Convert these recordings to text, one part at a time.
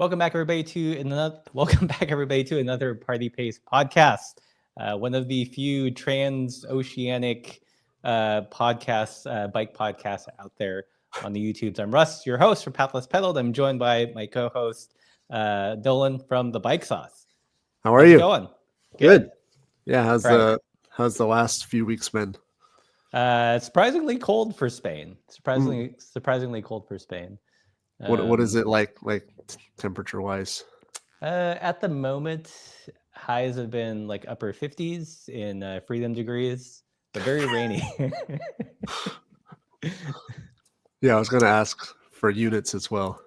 Welcome back, everybody, to another Party Pace podcast. One of the few transoceanic podcasts, bike podcasts out there on the YouTubes. I'm Russ, your host for Pathless Pedaled. I'm joined by my co-host Dolan from the Bike Sauce. How are you? Going? Good. Yeah. How's the last few weeks been? Surprisingly cold for Spain. Surprisingly cold for Spain. What is it like temperature wise? At the moment, highs have been like upper 50s in freedom degrees, but very rainy. Yeah, I was going to ask for units as well.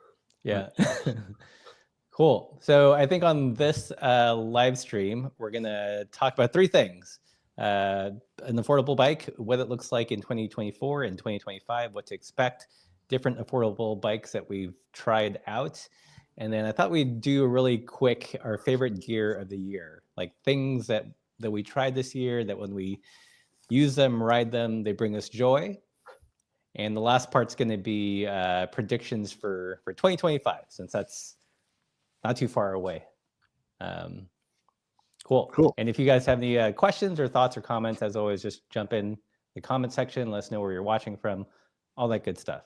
Yeah. Cool. So I think on this live stream, we're going to talk about three things. An affordable bike, what it looks like in 2024 and 2025, what to expect, different affordable bikes that we've tried out. And then I thought we'd do a really quick, our favorite gear of the year, like things that we tried this year that when we use them, ride them, they bring us joy. And the last part's going to be predictions for 2025, since that's not too far away. Cool. And if you guys have any questions or thoughts or comments, as always, just jump in the comment section. Let us know where you're watching from, all that good stuff.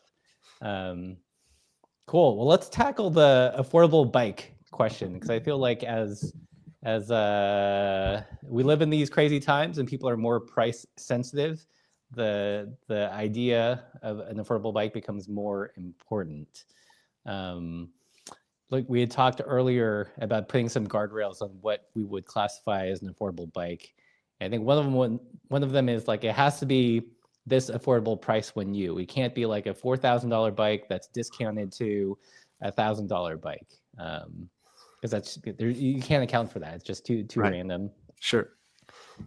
Cool. Well, let's tackle the affordable bike question, because I feel like as we live in these crazy times and people are more price sensitive, the idea of an affordable bike becomes more important. Like we had talked earlier about putting some guardrails on what we would classify as an affordable bike. And I think one of them is like it has to be this affordable price when new. We can't be like a $4,000 bike that's discounted to $1,000 bike, because that's you can't account for that. It's just too right. Random. Sure.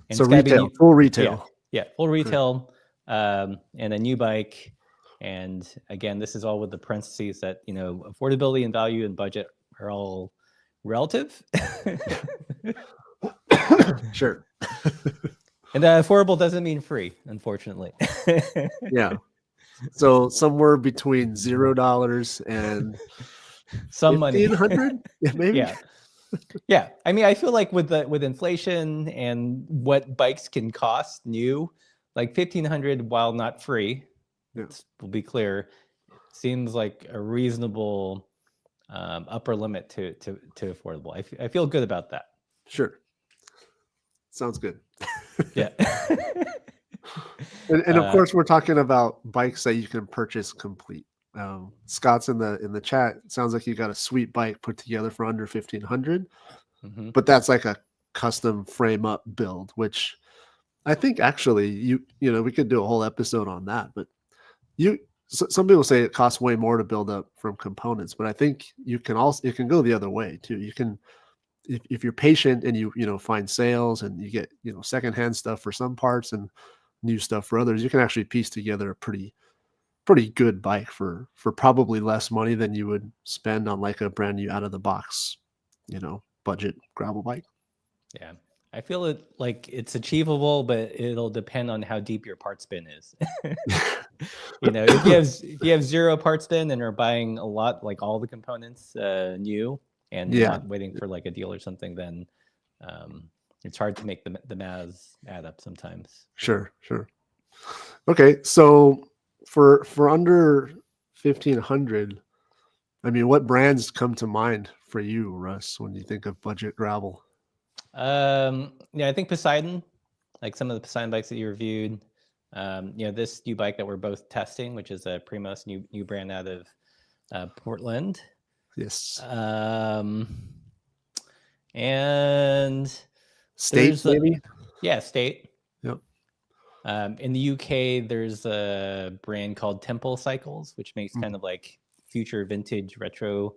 And so full retail. Yeah, full retail, and a new bike. And again, this is all with the parentheses that affordability and value and budget are all relative. Sure. And affordable doesn't mean free, unfortunately. Yeah. So somewhere between $0 and some money. $1,500? Yeah, maybe. Yeah. I mean, I feel like with inflation and what bikes can cost new, like $1,500, while not free, we'll be clear, seems like a reasonable upper limit to affordable. I feel good about that. Sure. Sounds good. Yeah. and of course, we're talking about bikes that you can purchase complete. Scott's in the chat. It sounds like you got a sweet bike put together for under $1,500, but that's like a custom frame up build, which I think actually we could do a whole episode on that. But some people say it costs way more to build up from components, but I think it can go the other way too. You can. If you're patient and you find sales and you get secondhand stuff for some parts and new stuff for others, you can actually piece together a pretty good bike for probably less money than you would spend on like a brand new out of the box budget gravel bike. Yeah, I feel it like it's achievable, but it'll depend on how deep your parts bin is. If you have zero parts bin and are buying a lot, like all the components new, and not waiting for like a deal or something, then it's hard to make the maths add up sometimes. Sure. Okay, so for under $1,500, I mean, what brands come to mind for you, Russ, when you think of budget gravel? I think Poseidon, like some of the Poseidon bikes that you reviewed. This new bike that we're both testing, which is a Primos new brand out of Portland. Yes. And State, maybe? Yeah, State. Yep. In the UK, there's a brand called Temple Cycles, which makes kind of like future vintage retro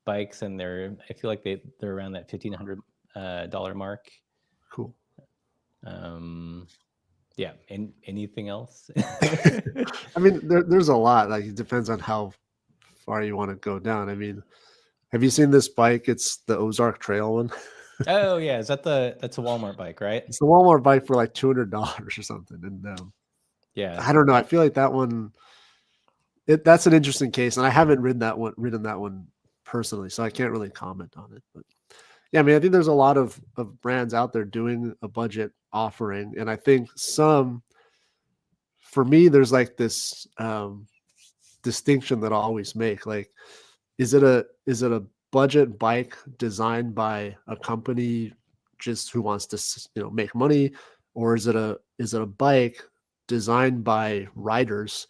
bikes, and I feel like they're around that $1,500 mark. Cool. Yeah. And anything else? I mean, there's a lot. Like it depends on how far you want to go down. I mean, have you seen this bike? It's the Ozark Trail one. Oh yeah, that's a Walmart bike, right? It's a Walmart bike for like $200 or something. And yeah, I don't know. I feel like that one. That's an interesting case, and I haven't ridden that one personally, so I can't really comment on it. But yeah, I mean, I think there's a lot of brands out there doing a budget offering, and I think some, for me, there's like this distinction that I always make. Like, is it a budget bike designed by a company just who wants to make money, or is it a bike designed by riders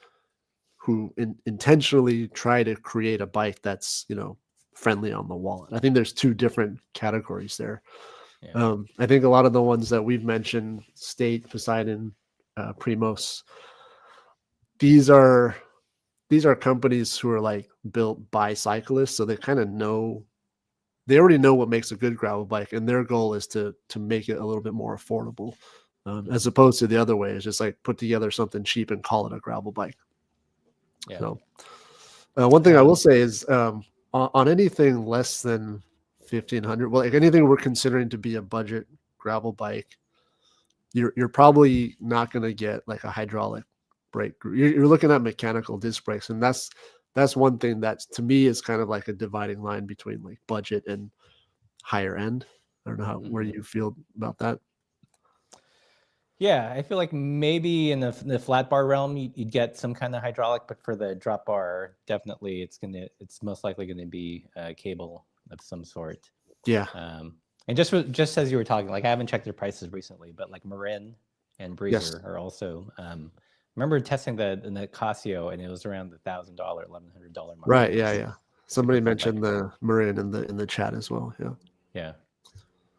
who intentionally try to create a bike that's friendly on the wallet? I think there's two different categories there. Yeah. I think a lot of the ones that we've mentioned, State, Poseidon, Primos, these are companies who are like built by cyclists, so they kind of know, they already know what makes a good gravel bike, and their goal is to make it a little bit more affordable, as opposed to the other way is just like put together something cheap and call it a gravel bike. Yeah. So one thing I will say is on anything less than 1,500, well, like anything we're considering to be a budget gravel bike, you're probably not going to get like a hydraulic brake. You're looking at mechanical disc brakes, and that's one thing that to me is kind of like a dividing line between like budget and higher end. I don't know where you feel about that. Yeah, I feel like maybe in the flat bar realm, you'd get some kind of hydraulic, but for the drop bar, definitely it's most likely gonna be a cable of some sort. Yeah. And just as you were talking, like I haven't checked their prices recently, but like Marin and Breezer are also. Remember testing the Casio, and it was around the $1,000, $1,100 mark. Right. Yeah. Somebody mentioned the Marin in the chat as well. Yeah.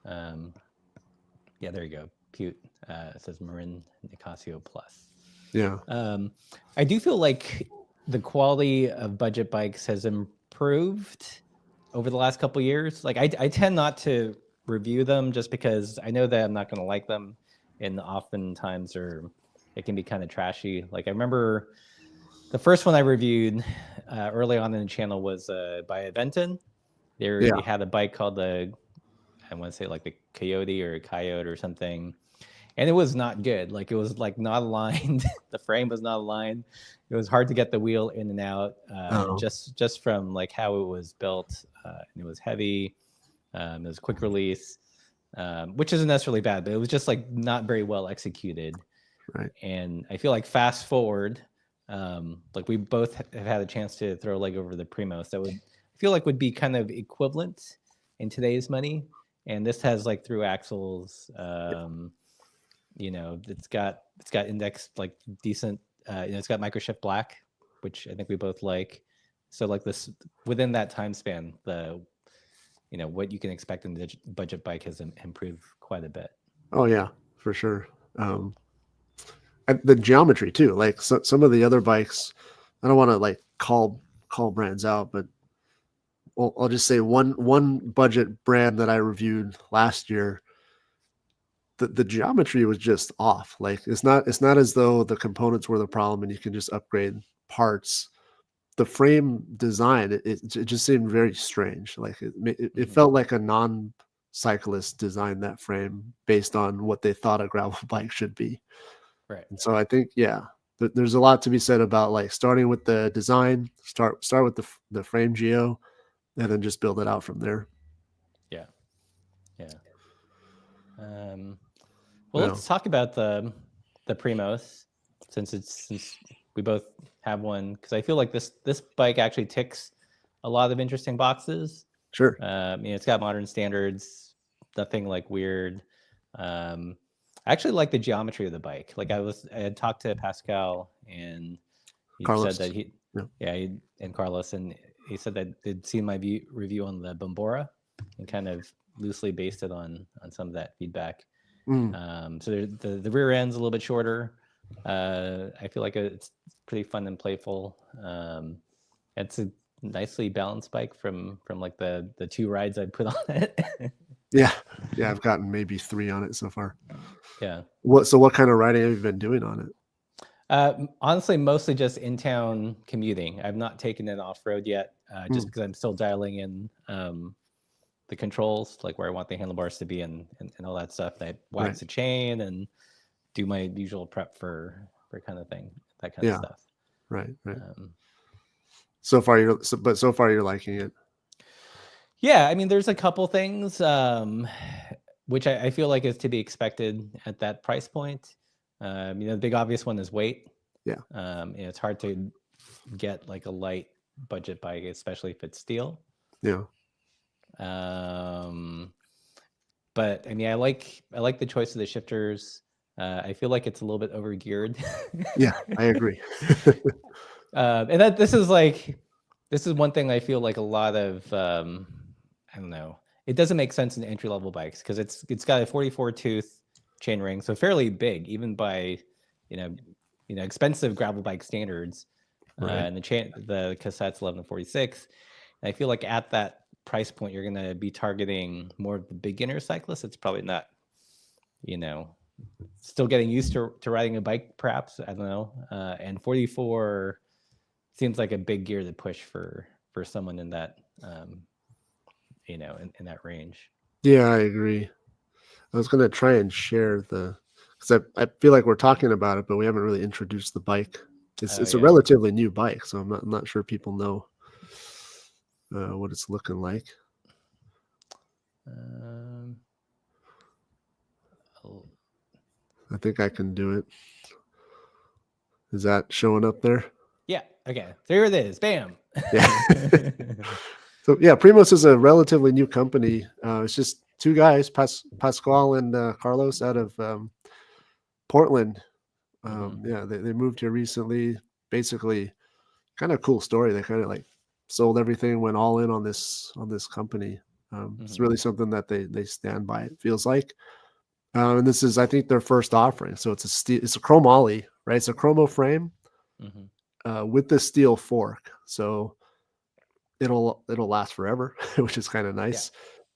Yeah. There you go. Pute. It says Marin Nicasio Plus. Yeah. I do feel like the quality of budget bikes has improved over the last couple of years. Like I tend not to review them just because I know that I'm not going to like them, and oftentimes it can be kind of trashy. Like I remember the first one I reviewed early on in the channel was by Aventon. They had a bike called I want to say like the Coyote or something. And it was not good. Like it was like not aligned. The frame was not aligned. It was hard to get the wheel in and out, just from like how it was built. And it was heavy. It was quick release, which isn't necessarily bad, but it was just like not very well executed. Right. And I feel like fast forward, like we both have had a chance to throw a leg over the Primos that would be kind of equivalent in today's money. And this has like through axles. It's got indexed like decent. It's got microshift black, which I think we both like. So like this within that time span, what you can expect in the budget bike has improved quite a bit. Oh yeah, for sure. The geometry too. Like some of the other bikes, I don't want to like call brands out, but I'll just say one budget brand that I reviewed last year. The geometry was just off. Like it's not as though the components were the problem and you can just upgrade parts. The frame design, it just seemed very strange. Like it felt like a non-cyclist designed that frame based on what they thought a gravel bike should be. Right. And so I think, there's a lot to be said about like starting with the design, start with the frame geo, and then just build it out from there. Yeah. Well, let's talk about the Primos since we both have one, because I feel like this bike actually ticks a lot of interesting boxes. Sure. It's got modern standards, nothing like weird. I actually like the geometry of the bike. Like I had talked to Pascal, and he Carlos. said that and Carlos, and he said that they'd seen my review on the Bombora and kind of loosely based it on some of that feedback. So the rear end's a little bit shorter. I feel like it's pretty fun and playful. It's a nicely balanced bike from like the 2 rides I put on it. Yeah, I've gotten maybe 3 on it so far. Yeah. What kind of riding have you been doing on it? Honestly, mostly just in town commuting. I've not taken it off road yet, just because I'm still dialing in the controls, like where I want the handlebars to be and all that stuff. I wax the chain and do my usual prep for kind of thing, that kind of stuff. Right. So far you're liking it. Yeah, I mean, there's a couple things which I feel like is to be expected at that price point. The big obvious one is weight. Yeah. It's hard to get like a light budget bike, especially if it's steel. Yeah. But I mean, I like the choice of the shifters. I feel like it's a little bit over geared. Yeah, I agree. And that this is one thing I feel like a lot of I don't know. It doesn't make sense in entry level bikes because it's got a 44 tooth chainring, so fairly big even by expensive gravel bike standards. Right. And the cassette's 1146. And I feel like at that price point, you're going to be targeting more of the beginner cyclist. It's probably not, still getting used to riding a bike, perhaps. I don't know. And 44 seems like a big gear to push for someone in that, in that range. Yeah, I agree. I was going to try and share because I feel like we're talking about it, but we haven't really introduced the bike. It's a relatively new bike, so I'm not sure people know what it's looking like. I think I can do it. Is that showing up there? Yeah. Okay. There it is. Bam. Yeah. So yeah, Primos is a relatively new company. It's just two guys, Pascual and Carlos, out of Portland. Yeah, they moved here recently. Basically, kind of cool story. They kind of like sold everything, went all in on this company. It's really something that they stand by. It feels like, and this is, I think, their first offering. So it's a chromoly, right? It's a chromo frame with the steel fork. So it'll last forever, which is kind of nice.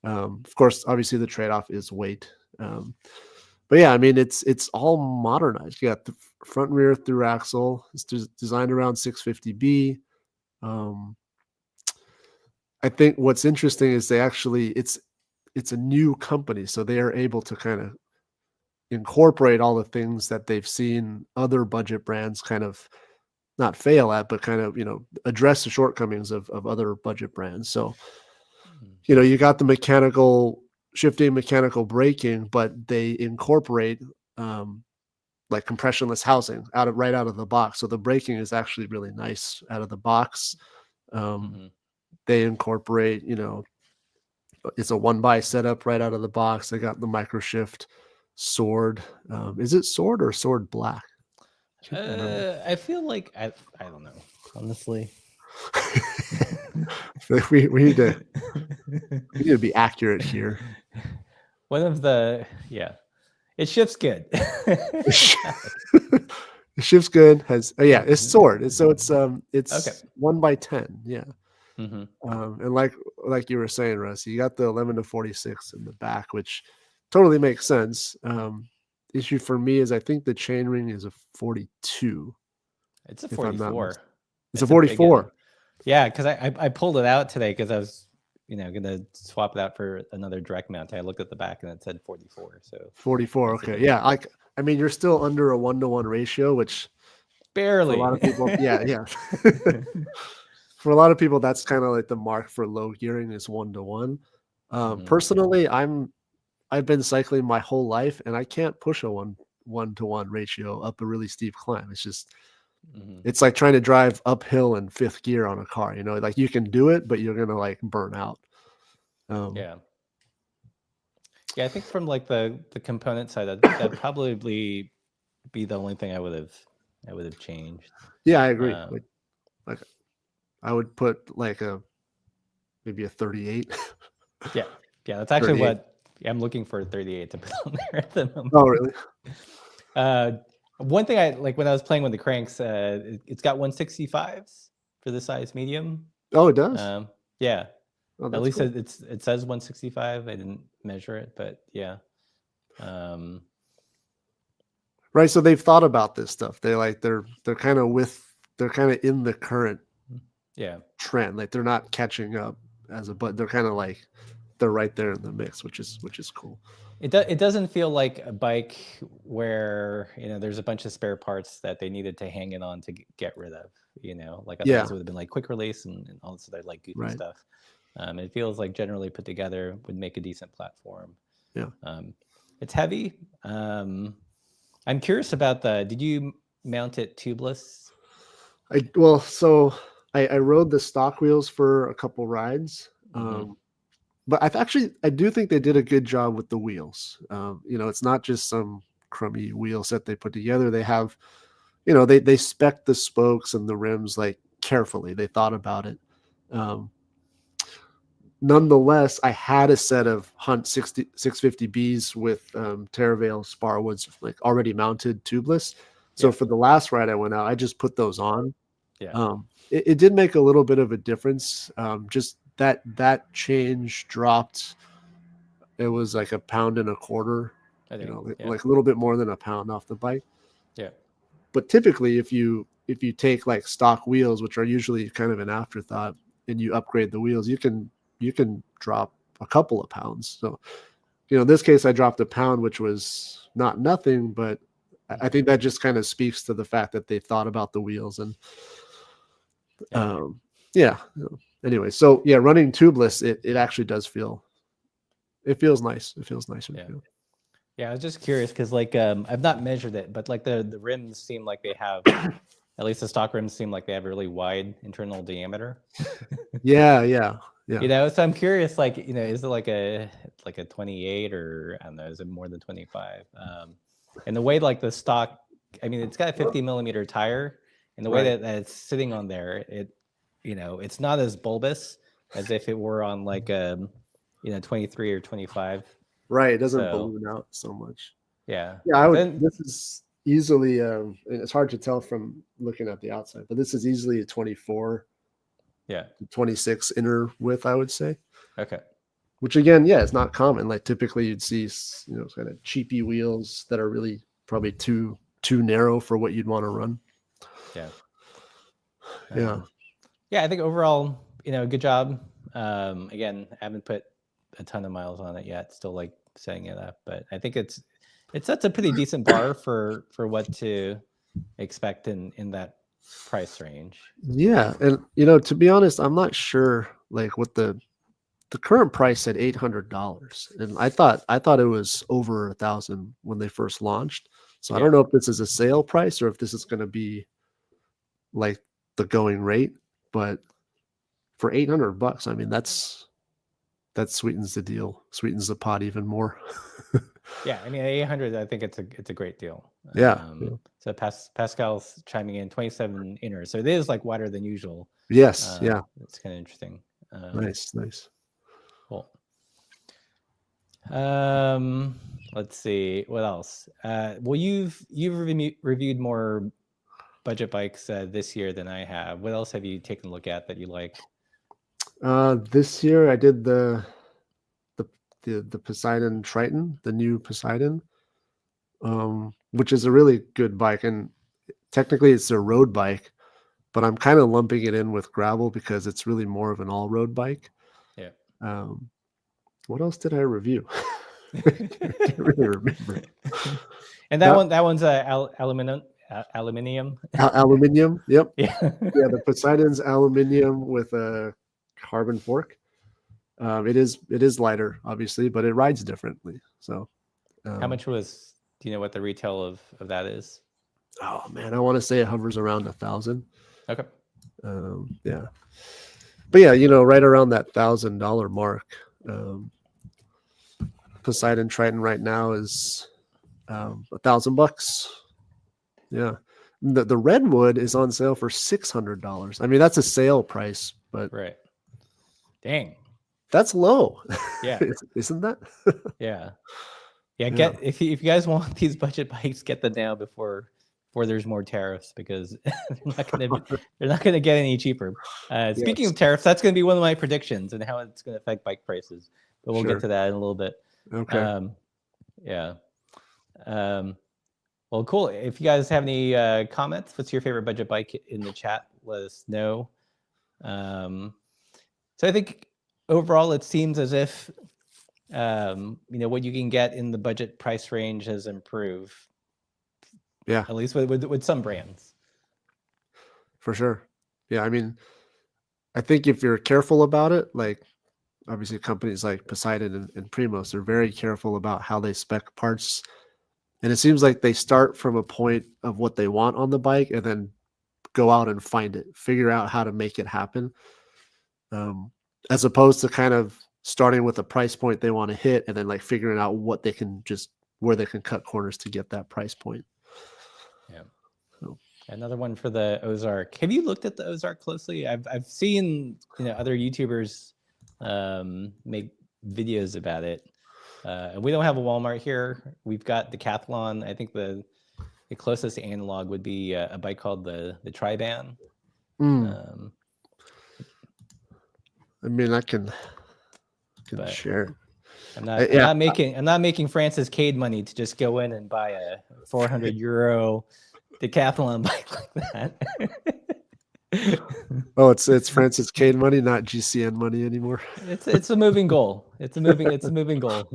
Yeah. Of course, obviously the trade-off is weight. But yeah, I mean, it's all modernized. You got the front and rear through axle. It's designed around 650B. I think what's interesting is it's a new company, so they are able to kind of incorporate all the things that they've seen other budget brands kind of not fail at, but kind of, address the shortcomings of other budget brands. So, you got the mechanical shifting, mechanical braking, but they incorporate like compressionless housing right out of the box. So the braking is actually really nice out of the box. They incorporate, it's a 1x setup right out of the box. They got the micro shift sword. Is it sword or sword black? I feel like I don't know, honestly. we need to be accurate here. One of the it shifts good. It shifts good. It's sword. It's 1x10. Yeah. And like you were saying, Russ, you got the 11 to 46 in the back, which totally makes sense. Issue for me is I think the chainring is a 42. It's a 44. It's a 44. Yeah, because I pulled it out today because I was gonna swap it out for another direct mount. I looked at the back and it said 44. So 44. Okay, yeah. I mean, you're still under a 1-to-1 ratio, which barely. For a lot of people, yeah. For a lot of people, that's kind of like the mark for low gearing is 1-to-1. Personally, I've been cycling my whole life, and I can't push a 1-to-1 ratio up a really steep climb. It's just, it's like trying to drive uphill in fifth gear on a car. Like you can do it, but you're gonna like burn out. Yeah, I think from like the component side, that'd probably be the only thing I would have changed. Yeah, I agree. Like I would put like maybe a 38. Yeah, that's actually 38. What I'm looking for, 38 to put on there at the moment. Oh, really? One thing I like when I was playing with the cranks, it's got 165s for the size medium. Oh, it does? Yeah. Oh, at least cool. it says 165. I didn't measure it, but yeah. Right. So they've thought about this stuff. They're kind of in the current trend. Like they're not catching up but they're kind of like they're right there in the mix, which is cool. It doesn't feel like a bike where there's a bunch of spare parts that they needed to hang it on to get rid of. Like otherwise it would have been like quick release and all this other like goofy stuff. It feels like generally put together would make a decent platform. Yeah. It's heavy. I'm curious about did you mount it tubeless? I rode the stock wheels for a couple rides. But I do think they did a good job with the wheels. It's not just some crummy wheel set they put together. They have, they spec the spokes and the rims like carefully. They thought about it. Nonetheless, I had a set of Hunt 650Bs with Terravale Sparwoods like already mounted tubeless. So for the last ride I went out, I just put those on. Yeah. It did make a little bit of a difference. Just that change dropped. It was like 1.25 pounds, like a little bit more than a pound off the bike. Yeah. But typically, if you take like stock wheels, which are usually kind of an afterthought, and you upgrade the wheels, you can drop a couple of pounds. So, in this case, I dropped 1 pound, which was not nothing, but I think that just kind of speaks to the fact that they thought about the wheels and anyway, so yeah, running tubeless, it actually does feels nice. It feels nicer. Yeah, I was just curious because like I've not measured it, but like the rims seem like they have at least the stock rims seem like they have a really wide internal diameter. Yeah. So I'm curious, like, is it like a 28 or I don't know, is it more than 25? And the way like the stock, I mean, it's got a 50 millimeter tire, and the way that it's sitting on there, it's not as bulbous as if it were on like 23 or 25. Right, it doesn't balloon out so much. Yeah. This is easily, and it's hard to tell from looking at the outside, but this is easily a 24. Yeah. 26 inner width, I would say. Okay. Which again, it's not common. Like typically you'd see, kind of cheapy wheels that are really probably too narrow for what you'd want to run. Yeah. Yeah, I think overall, good job. Again, I haven't put a ton of miles on it yet. Still like setting it up, but I think it sets a pretty decent bar for what to expect in that price range. Yeah, and to be honest, I'm not sure like what the current price at $800, and I thought it was over 1,000 when they first launched. So I don't know if this is a sale price or if this is going to be like the going rate, but for $800, I mean that sweetens the deal, sweetens the pot even more. Yeah, I mean 800, I think it's a great deal. Yeah. So Pascal's chiming in 27 inner, so it is like wider than usual. Yes. Yeah. It's kind of interesting. Nice. Cool. Let's see what else. Well, you've reviewed more budget bikes this year than I have. What else have you taken a look at that you like? This year I did the Poseidon Triton, the new Poseidon, which is a really good bike, and technically it's a road bike, but I'm kind of lumping it in with gravel because it's really more of an all-road bike. Yeah. What else did I review? I can't really remember. And that one's aluminum. Aluminium. Yep. Yeah. Yeah, the Poseidon's aluminium with a carbon fork. It is lighter, obviously, but it rides differently. So, how much do you know what the retail of that is? Oh man, I want to say it hovers around 1,000. Okay. Yeah, but yeah, right around that $1,000 mark. Poseidon Triton right now is $1,000. Yeah, the Redwood is on sale for $600. I mean, that's a sale price, but right. Dang. That's low. Yeah. Isn't that? Yeah. If you guys want these budget bikes, get them now before there's more tariffs, because they're not gonna get any cheaper. Speaking of tariffs, that's gonna be one of my predictions and how it's gonna affect bike prices. But we'll get to that in a little bit. Okay. Yeah. Well, cool. If you guys have any comments, what's your favorite budget bike in the chat? Let us know. So I think overall, it seems as if what you can get in the budget price range has improved. Yeah. At least with some brands. For sure. Yeah. I mean, I think if you're careful about it, like obviously companies like Poseidon and Primos, they're very careful about how they spec parts. And it seems like they start from a point of what they want on the bike and then go out and find it, figure out how to make it happen. As opposed to kind of starting with a price point they want to hit and then like figuring out what they can just where they can cut corners to get that price point. Yeah. So. Another one for the Ozark. Have you looked at the Ozark closely? I've seen other YouTubers make videos about it. And we don't have a Walmart here. We've got Decathlon. I think the closest analog would be a bike called the Tri-Ban. I mean, I can share. I'm not making Francis Cade money to just go in and buy a 400 euro Decathlon bike like that. Oh, it's Francis Cade money, not GCN money anymore. It's a moving goal. It's a moving goal.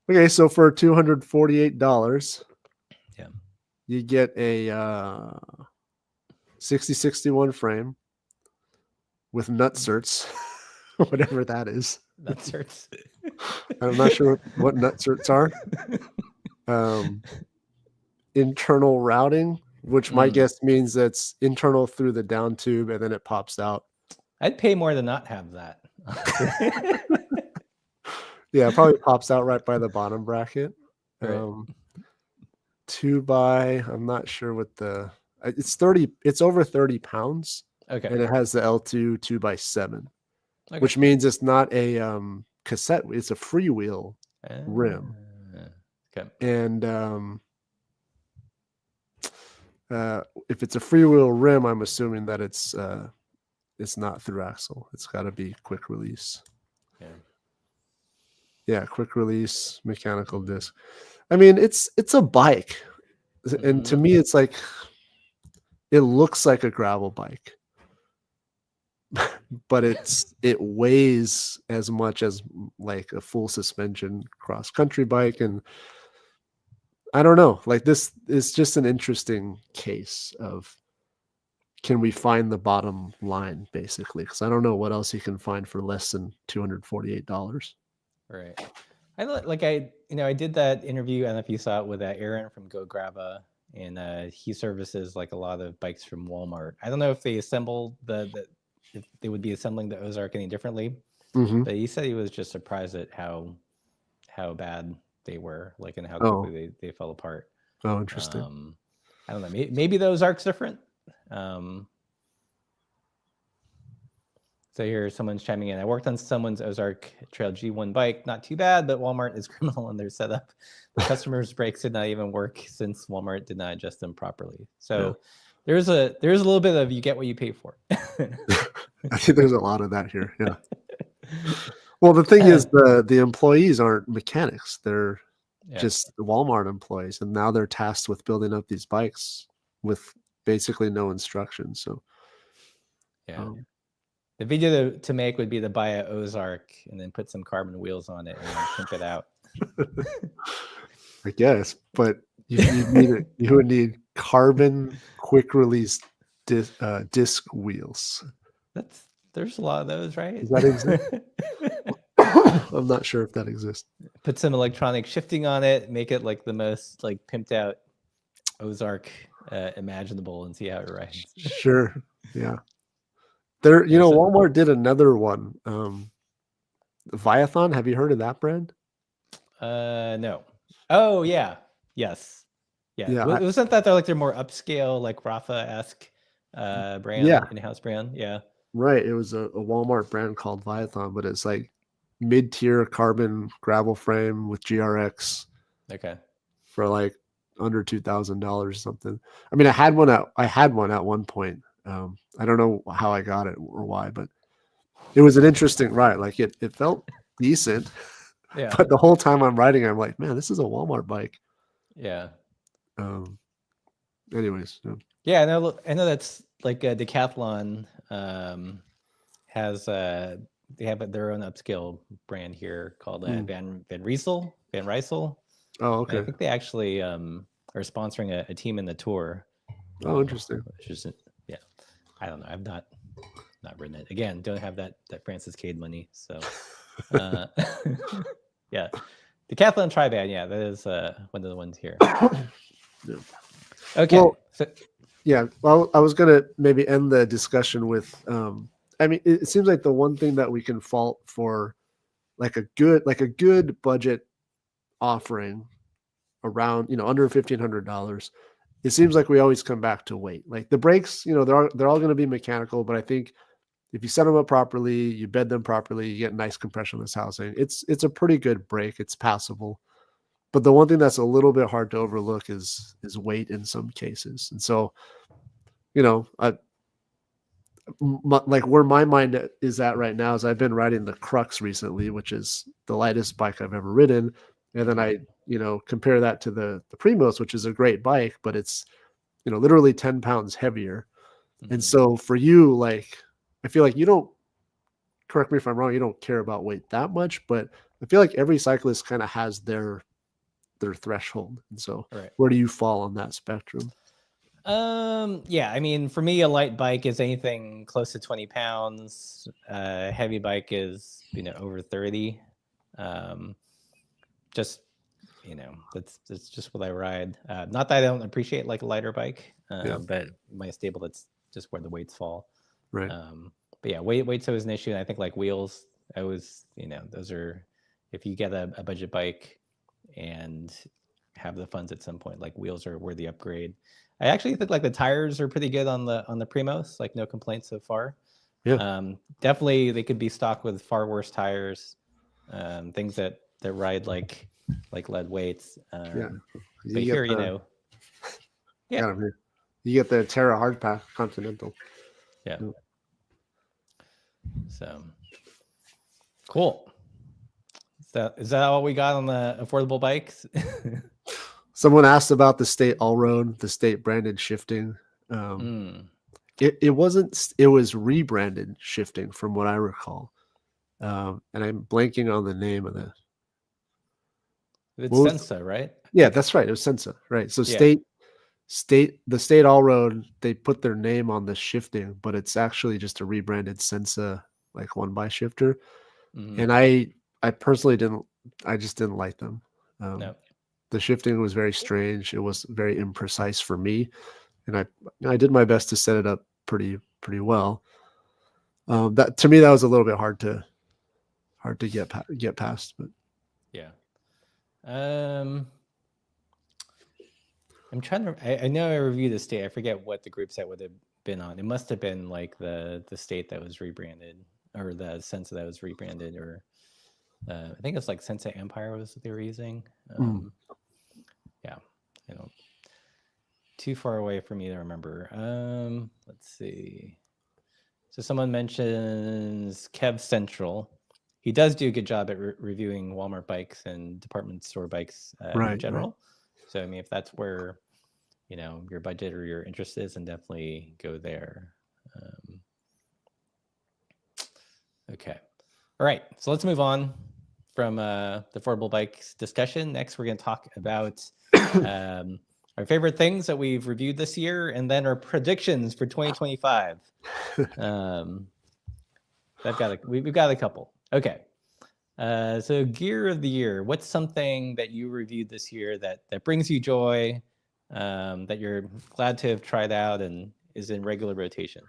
Okay, so for $248, yeah, you get a 6061 frame with nutserts, whatever that is. Nutserts. I'm not sure what nutserts are. Internal routing, which my guess means that's internal through the down tube and then it pops out. I'd pay more to not have that. Yeah, it probably pops out right by the bottom bracket. Right. 2x, I'm not sure what it's over 30 pounds. Okay. And it has the L2 2x7, which means it's not a cassette, it's a freewheel rim. Okay. And if it's a freewheel rim, I'm assuming that it's not through axle. It's got to be quick release. Yeah, quick release mechanical disc. I mean, it's a bike, and to me, it's like it looks like a gravel bike, but it weighs as much as like a full suspension cross country bike, and I don't know. Like this is just an interesting case of can we find the bottom line basically? Because I don't know what else you can find for less than $248. Right. I did that interview. I don't know if you saw it with Aaron from Go Grava, and he services like a lot of bikes from Walmart. I don't know if they assemble if they would be assembling the Ozark any differently, but he said he was just surprised at how bad they were, like, and how quickly they fell apart. Oh, interesting. I don't know. Maybe the Ozark's different. So here someone's chiming in. I worked on someone's Ozark Trail G1 bike. Not too bad, but Walmart is criminal in their setup. The customer's brakes did not even work since Walmart did not adjust them properly. So there's a little bit of you get what you pay for. I think there's a lot of that here. Yeah. Well, the thing is the employees aren't mechanics. They're just Walmart employees. And now they're tasked with building up these bikes with basically no instructions. So the video to make would be to buy an Ozark and then put some carbon wheels on it and then pimp it out. I guess, but you would need carbon quick release disc wheels. There's a lot of those, right? Does that exist? I'm not sure if that exists. Put some electronic shifting on it, make it like the most like pimped out Ozark imaginable, and see how it rides. Sure. Yeah. Walmart did another one. Viathon. Have you heard of that brand? No. Oh yeah. Yes. Yeah. Wasn't that they're more upscale, like Rafa-esque brand, in-house brand? Yeah. Right. It was a Walmart brand called Viathon, but it's like mid-tier carbon gravel frame with GRX. Okay. For like under $2,000 or something. I mean, I had one at one point. I don't know how I got it or why, but it was an interesting ride. Like it felt decent. Yeah. But the whole time I'm riding, I'm like, man, this is a Walmart bike. Yeah. Anyways. Yeah, I know that's like Decathlon has they have their own upscale brand here called Van Rysel. Oh, okay. And I think they actually are sponsoring a team in the Tour. Oh, interesting. Which is, I don't know. I've not not ridden it. Again, don't have that Francis Cade money. So, yeah. Decathlon Tri-Band, yeah, that is one of the ones here. Yeah. Okay. Well, so, yeah. Well, I was gonna maybe end the discussion with. I mean, it seems like the one thing that we can fault for, like a good budget offering around under $1,500. It seems like we always come back to weight. Like the brakes, they're all going to be mechanical, but I think if you set them up properly, you bed them properly, you get nice compressionless housing. It's a pretty good brake. It's passable. But the one thing that's a little bit hard to overlook is weight in some cases. And so, like where my mind is at right now is I've been riding the Crux recently, which is the lightest bike I've ever ridden. And then I, compare that to the Primos, which is a great bike, but it's, literally 10 pounds heavier. And so for you, like, I feel like you don't, correct me if I'm wrong, you don't care about weight that much, but I feel like every cyclist kind of has their threshold. And so where do you fall on that spectrum? Yeah, I mean, for me, a light bike is anything close to 20 pounds. Heavy bike is, over 30. Just, that's just what I ride. Not that I don't appreciate like a lighter bike, but my stable, that's just where the weights fall. Right. But yeah, weight's always an issue. And I think like wheels, I always, those are, if you get a budget bike and have the funds at some point, like wheels are worthy upgrade. I actually think like the tires are pretty good on the Primos, like no complaints so far. Yeah. Definitely they could be stocked with far worse tires, things that ride like lead weights. Yeah. But here, yeah. Yeah. You get the Terra Hardpack Continental. Yeah. So cool. Is that all we got on the affordable bikes? Someone asked about the State All-Road, the State branded shifting. It wasn't. It was rebranded shifting, from what I recall. And I'm blanking on the name of the. It's Sensa, right? Yeah, that's right. It was Sensa, right? So the State All-Road, they put their name on the shifting, but it's actually just a rebranded Sensa like one by shifter. And I personally just didn't like them. No. The shifting was very strange. It was very imprecise for me, and I did my best to set it up pretty well. That to me, that was a little bit hard to get past. But yeah, I'm trying to. I know I reviewed the State. I forget what the groups that would have been on. It must have been like the State that was rebranded, or the Sensa that was rebranded, or I think it's like Sensa Empire was what they were using. Yeah, too far away for me to remember. Let's see. So someone mentions Kev Central. He does do a good job at reviewing Walmart bikes and department store bikes in general. Right. So I mean, if that's where your budget or your interest is, then definitely go there. Okay. All right. So let's move on from the affordable bikes discussion. Next, we're going to talk about our favorite things that we've reviewed this year, and then our predictions for 2025. We've got a couple. Okay. So gear of the year. What's something that you reviewed this year that brings you joy, that you're glad to have tried out and is in regular rotation?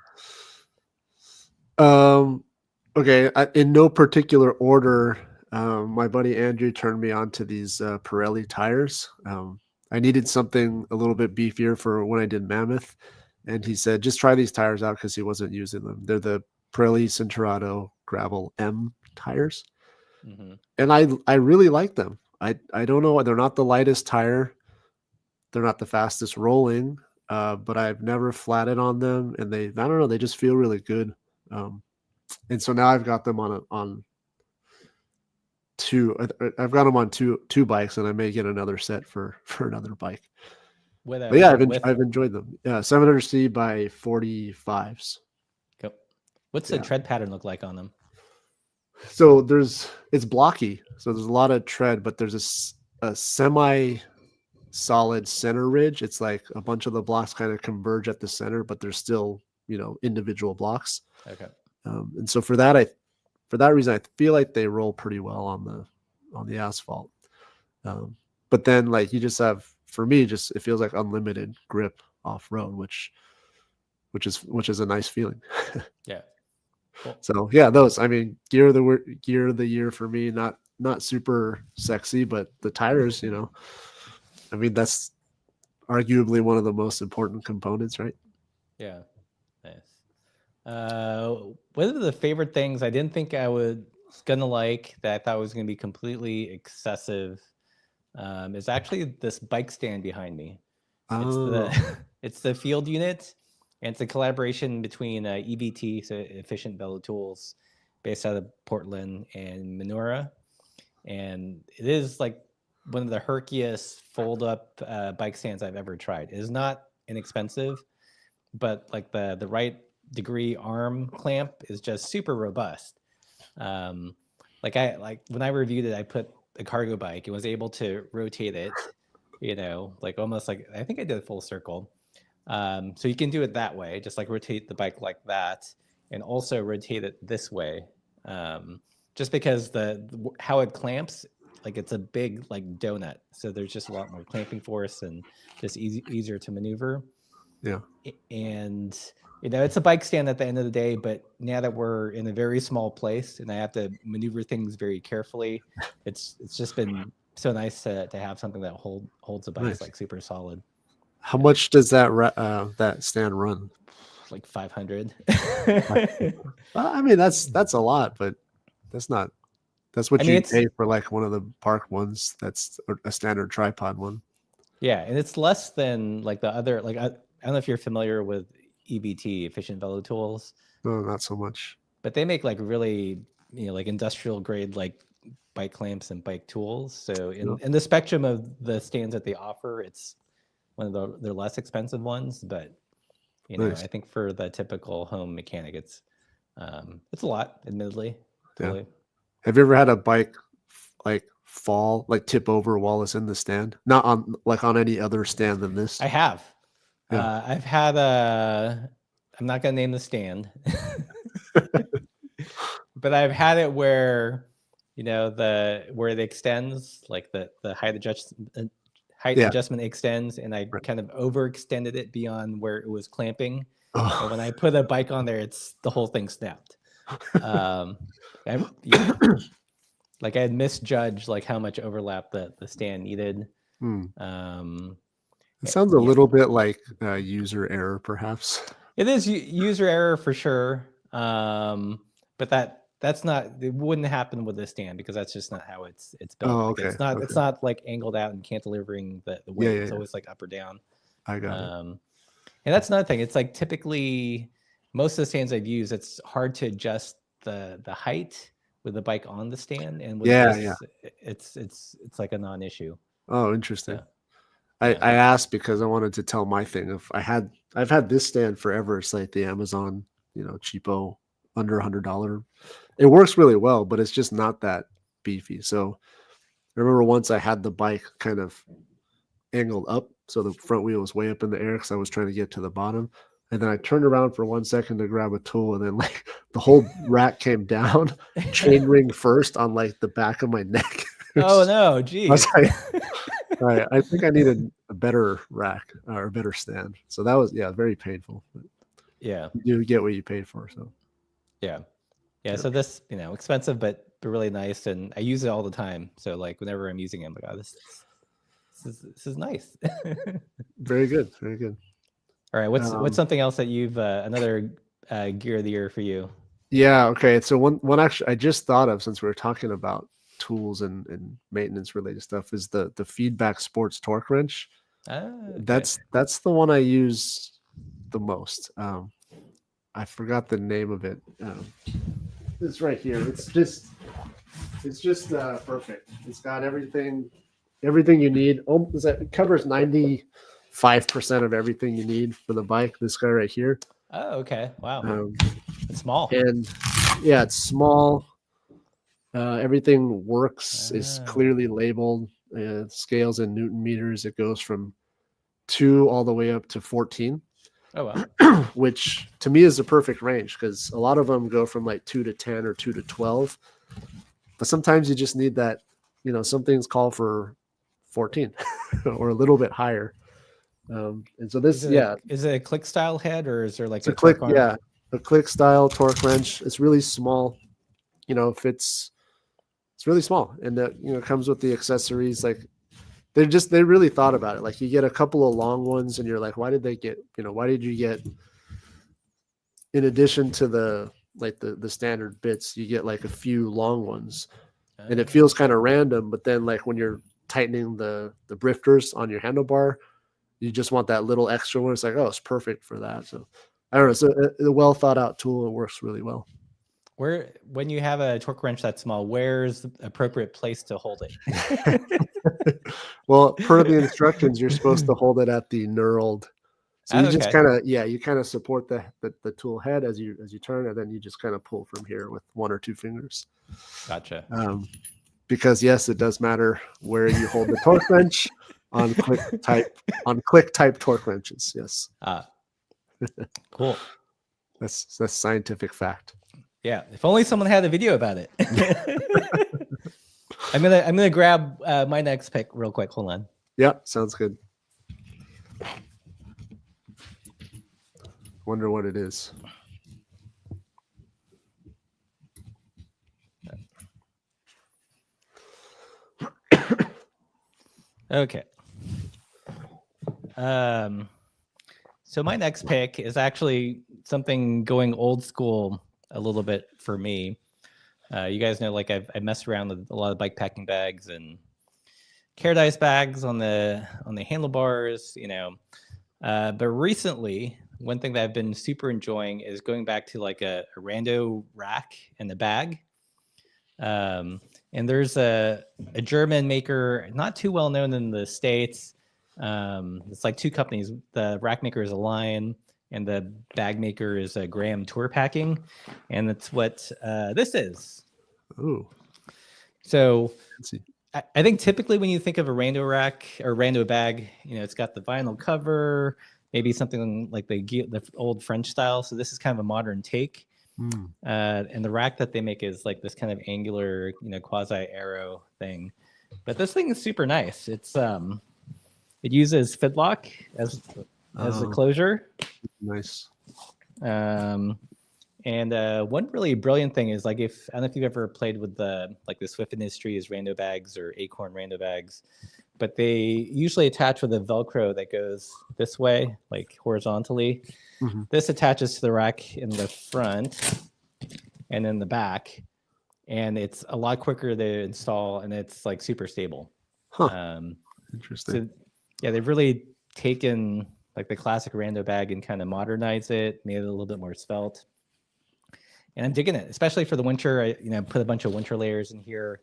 Okay. In no particular order, my buddy Andrew turned me on to these Pirelli tires. I needed something a little bit beefier for when I did Mammoth, and he said, just try these tires out, because he wasn't using them. They're the Pirelli Centurato Gravel M tires. And I really like them. I don't know. They're not the lightest tire. They're not the fastest rolling, but I've never flatted on them, and I don't know, they just feel really good. And so now I've got them on two. I've got them on two bikes, and I may get another set for another bike. But yeah, I've enjoyed them. Yeah, 700C by 45s. Cool. What's the tread pattern look like on them? So it's blocky. So there's a lot of tread, but there's a semi solid center ridge. It's like a bunch of the blocks kind of converge at the center, but there's still, individual blocks. Okay. And so for that reason, I feel like they roll pretty well on the asphalt. But then like you just have, for me, just it feels like unlimited grip off road, which is a nice feeling. Yeah. Cool. So yeah, those, I mean, gear of the year for me, not super sexy, but the tires, I mean, that's arguably one of the most important components, right? Yeah. Nice. One of the favorite things I didn't think I was gonna like, that I thought was gonna be completely excessive, is actually this bike stand behind me. It's Oh, the it's the field unit, and it's a collaboration between EVT, so Efficient Velo Tools, based out of Portland, and Minora, and it is like one of the herkiest fold up bike stands I've ever tried. It is not inexpensive, but like the right degree arm clamp is just super robust. Like when I reviewed it, I put a cargo bike and was able to rotate it, like almost like, I think I did a full circle. So you can do it that way, just like rotate the bike like that, and also rotate it this way. Just because how it clamps, like it's a big like donut, so there's just a lot more clamping force and just easier to maneuver. yeah. And it's a bike stand at the end of the day, but now that we're in a very small place and I have to maneuver things very carefully, it's just been so nice to have something that holds the bikes Nice. like super solid. How much does that stand run? Like 500. I mean, that's a lot, but that's not. That's what you pay for like one of the park ones. That's a standard tripod one. Yeah, and it's less than like the other. Like I don't know if you're familiar with EVT, Efficient Velo Tools. No, not so much. But they make like really, like industrial grade like bike clamps and bike tools. So in the spectrum of the stands that they offer, it's one of their less expensive ones. But nice. I think for the typical home mechanic, it's a lot, admittedly. Totally. Yeah. Have you ever had a bike like fall, like tip over while it's in the stand? Not on any other stand than this? I have. Yeah. I've had I'm not gonna name the stand, but I've had it where where it extends, like the height adjustment extends, and I kind of overextended it beyond where it was clamping. Oh. And when I put a bike on there, the whole thing snapped. Like I had misjudged like how much overlap the stand needed. It sounds a little bit like user error, perhaps. It is user error for sure, but that's not. It wouldn't happen with this stand because that's just not how it's built. Oh, okay. Like it's not like angled out and cantilevering the weight. Yeah, it's always like up or down. I got it. And that's another thing. It's like typically most of the stands I've used, it's hard to adjust the height with the bike on the stand, and with this, it's like a non-issue. Oh, interesting. I asked because I wanted to tell my thing. If I've had this stand forever. It's like the Amazon, cheapo, under $100. It works really well, but it's just not that beefy. So I remember once I had the bike kind of angled up, so the front wheel was way up in the air because I was trying to get to the bottom. And then I turned around for 1 second to grab a tool, and then like the whole rack came down, chain ring first on like the back of my neck. Oh no, geez. I think I needed a better rack or a better stand. So that was very painful. But yeah, you get what you paid for. So yeah. So this expensive but really nice, and I use it all the time. So like whenever I'm using it, I'm like, oh, this is nice. Very good, very good. All right, what's something else that you've another gear of the year for you? Yeah, okay. So one actually I just thought of, since we were talking about tools and maintenance related stuff, is the Feedback Sports torque wrench. Okay. That's the one I use the most. I forgot the name of it. It's right here. It's just perfect. It's got everything you need. It covers 95% of everything you need for the bike. This guy right here. Oh, okay. Wow. It's small. And yeah, it's small. Everything works, is clearly labeled, scales in Newton meters. It goes from 2 all the way up to 14. Oh, wow. Which to me is the perfect range because a lot of them go from like 2 to 10 or 2 to 12. But sometimes you just need that, some things call for 14 or a little bit higher. And so this, is it a click style head or is there like it's a torque click, arm? a click style torque wrench. It's really small, fits. It's really small, and that comes with the accessories. Like they really thought about it. Like you get a couple of long ones, and you're like, why did they get? Why did you get? In addition to the standard bits, you get like a few long ones, and it feels kind of random. But then like when you're tightening the brifters on your handlebar, you just want that little extra one. It's like, oh, it's perfect for that. So I don't know. It's a well thought out tool. It works really well. When you have a torque wrench that small, where's the appropriate place to hold it? Well, per the instructions, you're supposed to hold it at the knurled. So you just kind of support the tool head as you turn, and then you just kind of pull from here with 1 or 2 fingers. Gotcha. Because yes, it does matter where you hold the torque wrench on click type torque wrenches. Yes. Cool. That's scientific fact. Yeah. If only someone had a video about it. I'm gonna grab my next pick real quick. Hold on. Yeah, sounds good. Wonder what it is. Okay. So my next pick is actually something going old school a little bit for me. You guys know, like I messed around with a lot of bike packing bags and Caradice bags on the handlebars, but recently, one thing that I've been super enjoying is going back to like a rando rack and the bag. And there's a German maker, not too well known in the States. It's like 2 companies. The rack maker is Align, and the bag maker is Graham Tour Packing, and that's what this is. Ooh. So I think typically when you think of a rando rack or rando bag, it's got the vinyl cover, maybe something like the old French style. So this is kind of a modern take. And the rack that they make is like this kind of angular, quasi arrow thing. But this thing is super nice. It's it uses Fitlock as the closure. Nice. And one really brilliant thing is like I don't know if you've ever played with the Swift Industries rando bags or Acorn rando bags, but they usually attach with a Velcro that goes this way, like horizontally. Mm-hmm. This attaches to the rack in the front and in the back, and it's a lot quicker to install, and it's like super stable. Interesting. So yeah, they've really taken like the classic rando bag and kind of modernized it, made it a little bit more svelte. And I'm digging it, especially for the winter. I put a bunch of winter layers in here,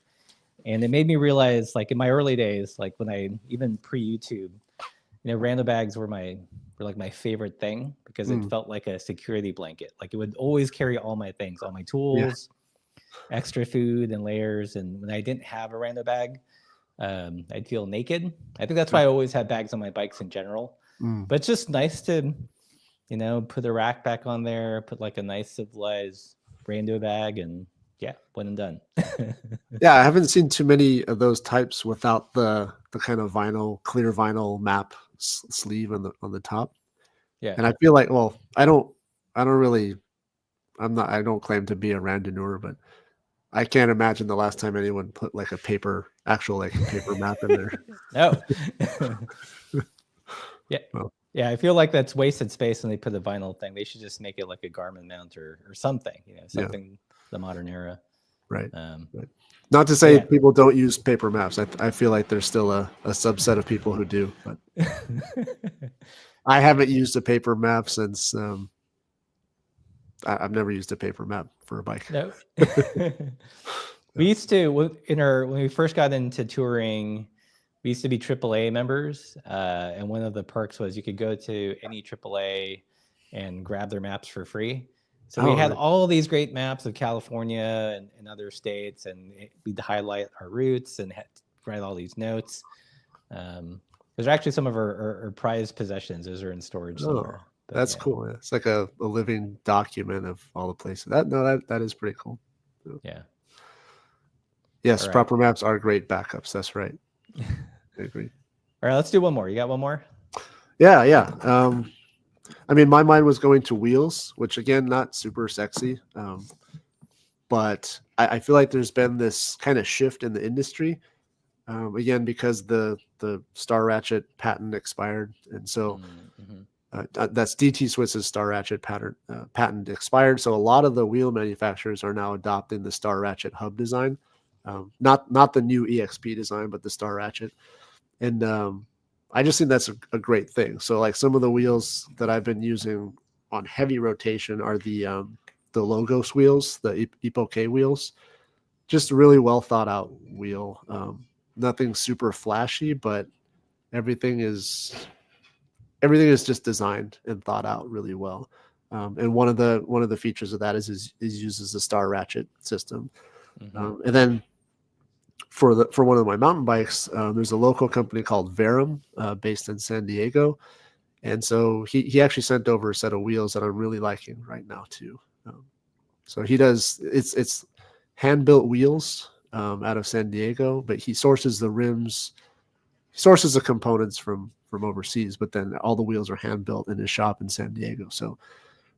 and it made me realize, like in my early days, like when I even pre-YouTube, rando bags were like my favorite thing because it felt like a security blanket. Like it would always carry all my things, all my tools, extra food and layers. And when I didn't have a rando bag, I'd feel naked. I think that's why I always had bags on my bikes in general. But it's just nice to, put the rack back on there, put like a nice civilized rando bag, and one and done. Yeah, I haven't seen too many of those types without the kind of clear vinyl map sleeve on the top. Yeah, and I feel like, well, I don't claim to be a randonneur, but I can't imagine the last time anyone put like a paper map in there. No. Yeah. Well, yeah, I feel like that's wasted space when they put a vinyl thing. They should just make it like a Garmin mount or something, something the modern era. Right. Right. Not to say people don't use paper maps. I feel like there's still a subset of people who do, but I haven't used a paper map since I've never used a paper map for a bike. No. We used to, when we first got into touring, we used to be AAA members, and one of the perks was you could go to any AAA and grab their maps for free. So we had all these great maps of California and other states, and we'd highlight our routes and write all these notes. Those are actually some of our prized possessions. Those are in storage somewhere. That's cool. Yeah. It's like a living document of all the places. That is pretty cool. Yeah. Yes, proper maps are great backups. That's right. I agree. All right, let's do one more. You got one more? Yeah. I mean, my mind was going to wheels, which again, not super sexy. But I feel like there's been this kind of shift in the industry. Again, because the Star Ratchet patent expired. And so that's DT Switz's Star Ratchet patent expired. So a lot of the wheel manufacturers are now adopting the Star Ratchet hub design. Not the new EXP design, but the Star Ratchet. And I just think that's a great thing. So like some of the wheels that I've been using on heavy rotation are the Logos wheels, the Epoque wheels. Just a really well thought out wheel. Nothing super flashy, but everything is just designed and thought out really well. And one of the features of that is uses the Star Ratchet system. And then for one of my mountain bikes, there's a local company called Verum, based in San Diego, and so he actually sent over a set of wheels that I'm really liking right now too. So he does it's hand built wheels out of San Diego, but he sources the rims, he sources the components from overseas, but then all the wheels are hand built in his shop in San Diego. So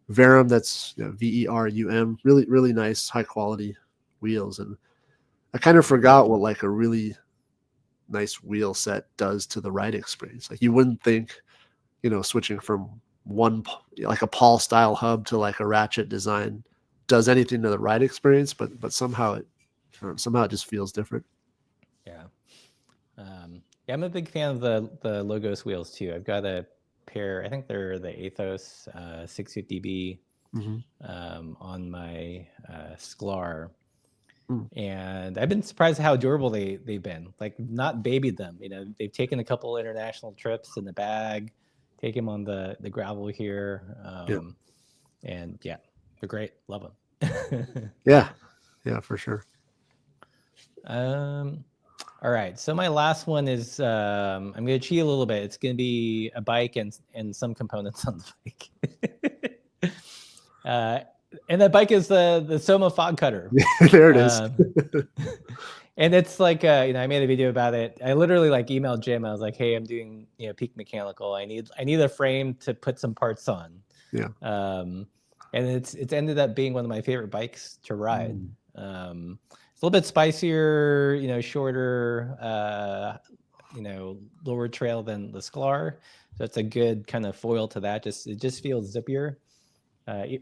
Verum, that's Verum, really nice, high quality wheels. And I kind of forgot what like a really nice wheel set does to the ride experience. Like you wouldn't think, switching from one like a Paul style hub to like a Ratchet design does anything to the ride experience, but somehow it just feels different. Yeah. Yeah, I'm a big fan of the Logos wheels too. I've got a pair, I think they're the Athos 650B on my Sklar. And I've been surprised how durable they've been. Like, not babied them. They've taken a couple international trips in the bag, take them on the gravel here. And yeah, they're great. Love them. Yeah, for sure. All right. So my last one is I'm going to cheat a little bit. It's going to be a bike and some components on the bike. And that bike is the Soma fog cutter. There it is. And it's like, I made a video about it. I literally like emailed Jim. I was like, hey, I'm doing, Peak Mechanical. I need a frame to put some parts on. Yeah. And it's ended up being one of my favorite bikes to ride. It's a little bit spicier, shorter, lower trail than the Sklar. So it's a good kind of foil to that. It just feels zippier.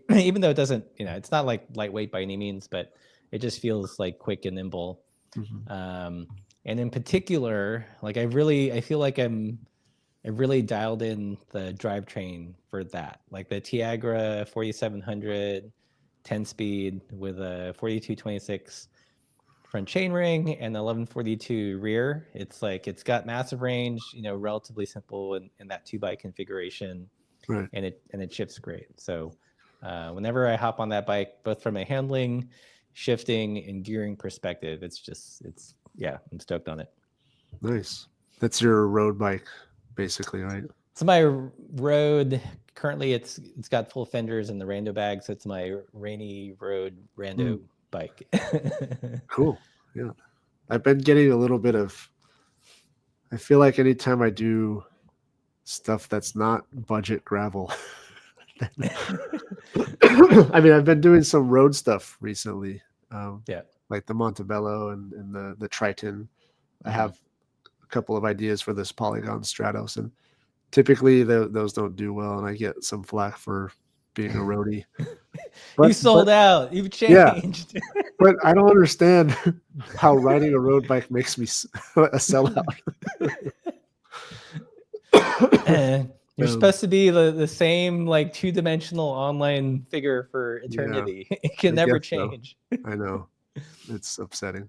Even though it doesn't, it's not like lightweight by any means, but it just feels like quick and nimble. And in particular, like I feel like I really dialed in the drivetrain for that, like the Tiagra 4700 10-speed with a 4226 front chainring and 1142 rear. It's got massive range, relatively simple in that 2-bike configuration, right? And it shifts great. So whenever I hop on that bike, both from a handling, shifting, and gearing perspective, I'm stoked on it. Nice. That's your road bike, basically, right? So my road, currently it's got full fenders and the rando bag, so it's my rainy road rando bike. Cool. Yeah. I've been getting a little bit of, I feel like anytime I do stuff that's not budget gravel, I mean, I've been doing some road stuff recently. Like the Montebello and the Triton. I have a couple of ideas for this Polygon Stratos, and typically those don't do well, and I get some flack for being a roadie. But, you sold out. You've changed. Yeah, but I don't understand how riding a road bike makes me a sellout. You're supposed to be the same like 2-dimensional online figure for eternity. Yeah, it can never change. So. I know. It's upsetting.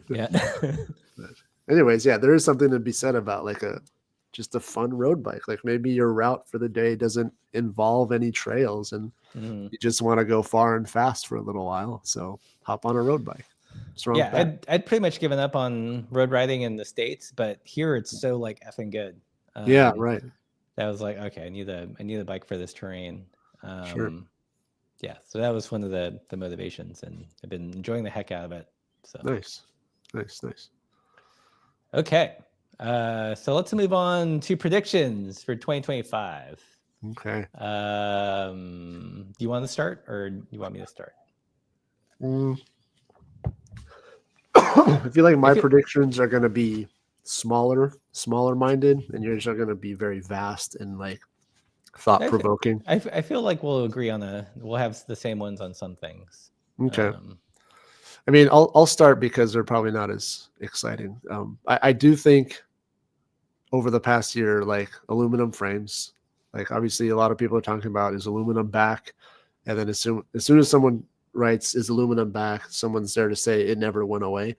Yeah. But anyways, yeah, there is something to be said about like just a fun road bike. Like maybe your route for the day doesn't involve any trails and you just want to go far and fast for a little while. So hop on a road bike. Yeah, I'd pretty much given up on road riding in the States, but here it's so like effing good. Yeah, right. that was like, okay, I need a bike for this terrain. Sure. Yeah, so that was one of the motivations, and I've been enjoying the heck out of it. So Nice. okay, so let's move on to predictions for 2025. Okay. Do you want to start, or do you want me to start? I feel like my predictions are going to be smaller minded, and yours are going to be very vast and like thought provoking. I feel like we'll agree on we'll have the same ones on some things. Okay. I mean, I'll start because they're probably not as exciting. I do think over the past year, like aluminum frames, like obviously a lot of people are talking about is aluminum back, and then as soon as someone writes is aluminum back, someone's there to say it never went away,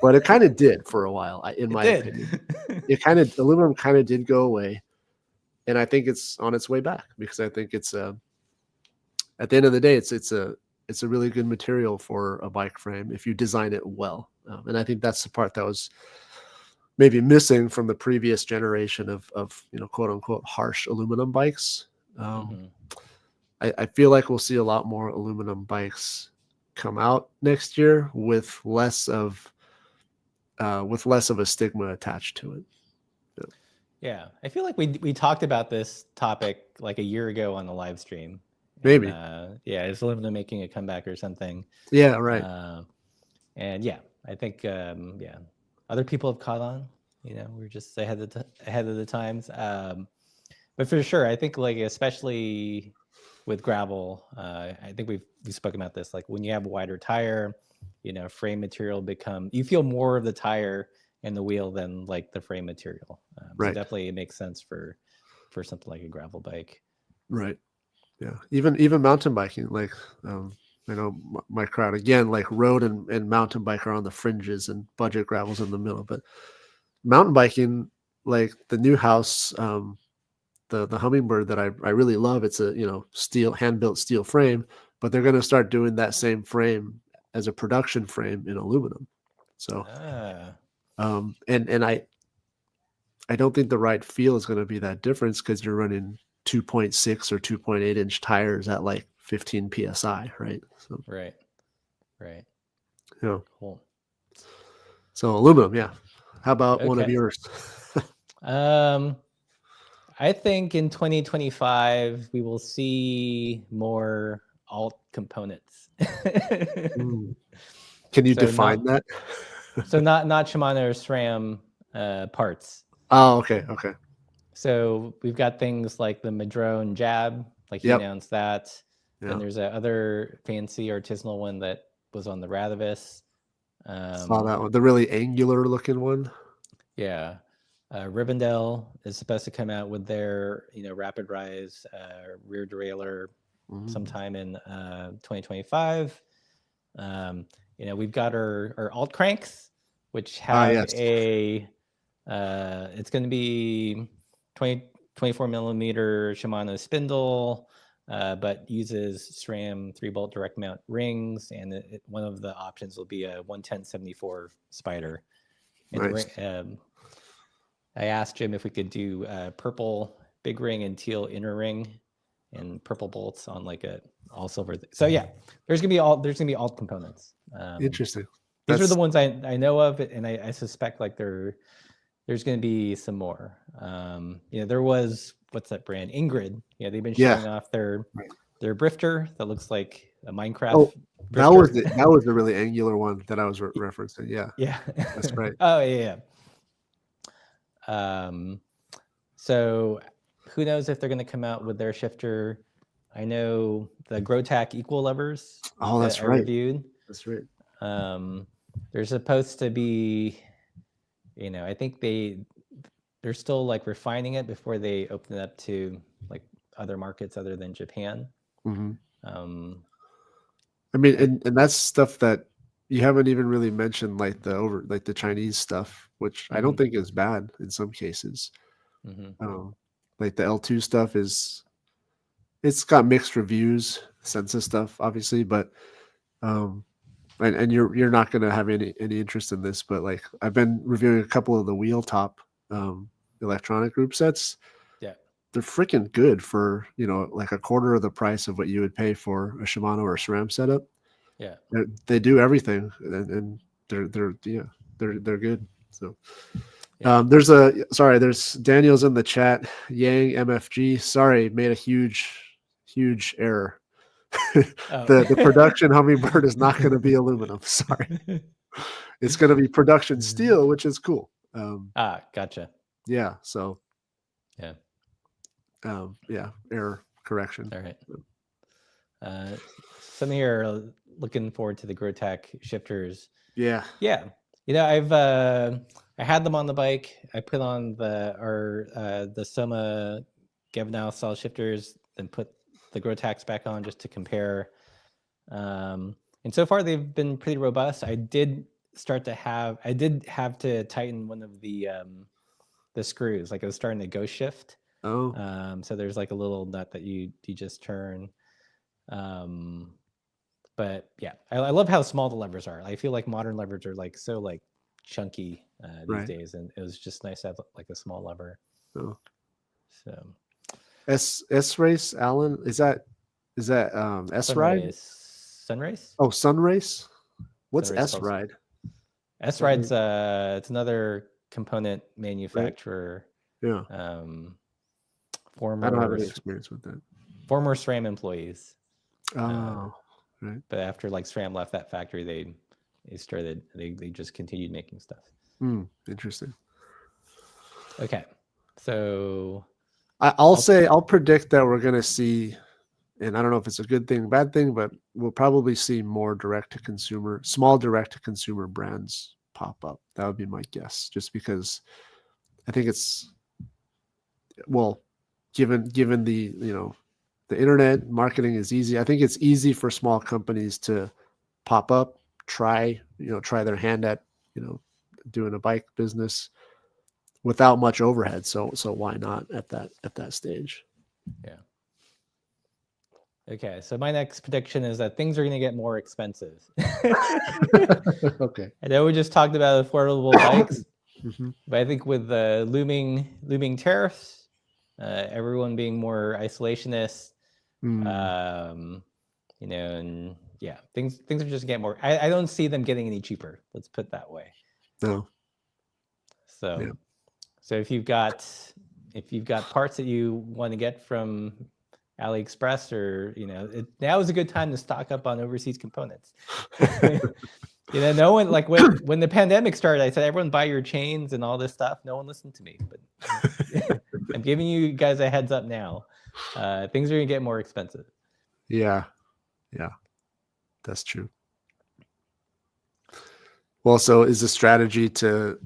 but it kind of did for a while, in my opinion. Aluminum kind of did go away, and I think it's on its way back because I think it's at the end of the day, it's a really good material for a bike frame if you design it well, and I think that's the part that was maybe missing from the previous generation of quote unquote harsh aluminum bikes. I feel like we'll see a lot more aluminum bikes come out next year with less of a stigma attached to it. Yeah, I feel like we talked about this topic like a year ago on the live stream. Maybe. Yeah, is aluminum making a comeback or something? Yeah, right. And yeah, I think other people have caught on. We're just ahead of the times. But for sure, I think like especially with gravel, I think we've spoken about this. Like when you have a wider tire, frame material you feel more of the tire and the wheel than like the frame material. Right. So definitely it makes sense for something like a gravel bike. Right. Yeah. Even mountain biking, like my crowd again, like road and mountain bike are on the fringes and budget gravel's in the middle. But mountain biking, like the new house, the Hummingbird that I really love, it's a hand-built steel frame, but they're going to start doing that same frame as a production frame in aluminum. So and I don't think the ride feel is going to be that difference because you're running 2.6 or 2.8 inch tires at like 15 psi, right? So, right. Yeah. Cool. So aluminum, yeah. How about one of yours? I think in 2025 we will see more alt components. Can you define that? So not Shimano or SRAM parts. Oh, okay. So we've got things like the Madrone Jab, like he announced that. Yeah. And there's that other fancy artisanal one that was on the Radavis. Saw that one, the really angular looking one. Yeah. Rivendell is supposed to come out with their, rapid rise rear derailleur sometime in 2025. We've got our alt cranks, which have it's going to be 24 millimeter Shimano spindle, but uses SRAM 3-bolt direct mount rings, and one of the options will be a 110/74 spider. And nice. I asked Jim if we could do purple big ring and teal inner ring, and purple bolts on like a all silver. So yeah, there's gonna be alt components. Interesting. These are the ones I know of, and I suspect like there's going to be some more. There was, what's that brand? Ingrid. Yeah, they've been showing off their Brifter that looks like a Minecraft. Oh, that was the really angular one that I was referencing. Yeah. Yeah. That's right. Oh yeah. So who knows if they're going to come out with their shifter? I know the Grotac equal levers. Oh, that's right. Reviewed. That's right. There's supposed to be, I think they're still like refining it before they open it up to like other markets other than Japan. I mean, and that's stuff that you haven't even really mentioned, like the Chinese stuff, which I don't think is bad in some cases. Like the L2 stuff it's got mixed reviews, Sensa stuff, obviously, but and you're not going to have any interest in this, but like I've been reviewing a couple of the wheel top electronic group sets. Yeah. they're freaking good for, like a quarter of the price of what you would pay for a Shimano or a SRAM setup. Yeah. They do everything, and they're good. So Yeah. there's Daniel's in the chat. Yang MFG. Sorry, made a huge error. Oh. The production Hummingbird is not going to be aluminum. Sorry, it's going to be production steel, which is cool. Gotcha. Yeah. So. Yeah. Yeah. Error correction. All right. Some here are looking forward to the Grotech shifters. Yeah. Yeah. I had them on the bike. I put on the Soma Gavnow style shifters, then put the Grotechs back on just to compare. And so far they've been pretty robust. I did have to tighten one of the screws. Like it was starting to ghost shift. Oh. So there's like a little nut that you just turn. But yeah, I love how small the levers are. I feel like modern levers are like so like chunky these days, and it was just nice to have like a small lever. Oh. So S race, Alan, is that S ride? Sunrace? Oh, Sunrace. What's Sunrace S ride? S ride's it's another component manufacturer. Right. Yeah. Former I don't have any experience with that. Former SRAM employees. Oh. Right. But after like SRAM left that factory, they just continued making stuff. Interesting. Okay, so I'll predict that we're going to see, and I don't know if it's a good thing, bad thing, but we'll probably see more small direct to consumer brands pop up. That would be my guess, just because I think it's, well, given the, the internet marketing is easy. I think it's easy for small companies to pop up, try their hand at, doing a bike business without much overhead. So why not at that stage? Yeah. Okay, so my next prediction is that things are going to get more expensive. Okay. I know we just talked about affordable bikes, but I think with the looming tariffs, everyone being more isolationist, and yeah, things are just getting more. I don't see them getting any cheaper. Let's put it that way. No. So, yeah. So if you've got parts that you want to get from AliExpress, or now is a good time to stock up on overseas components. No one, like when the pandemic started, I said everyone buy your chains and all this stuff. No one listened to me, but I'm giving you guys a heads up now. Things are gonna get more expensive. Yeah, that's true. Well, so is the strategy to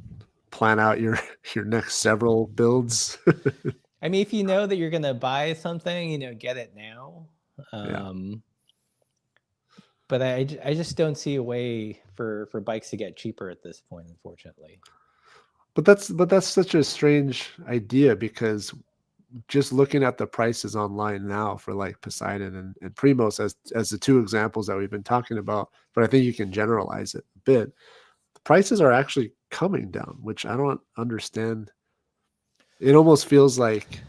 plan out your next several builds? I mean, if you know that you're gonna buy something, get it now. But I just don't see a way for bikes to get cheaper at this point, unfortunately. But that's such a strange idea, because just looking at the prices online now for like Poseidon and Primos as the two examples that we've been talking about, but I think you can generalize it a bit. The prices are actually coming down, which I don't understand. It almost feels like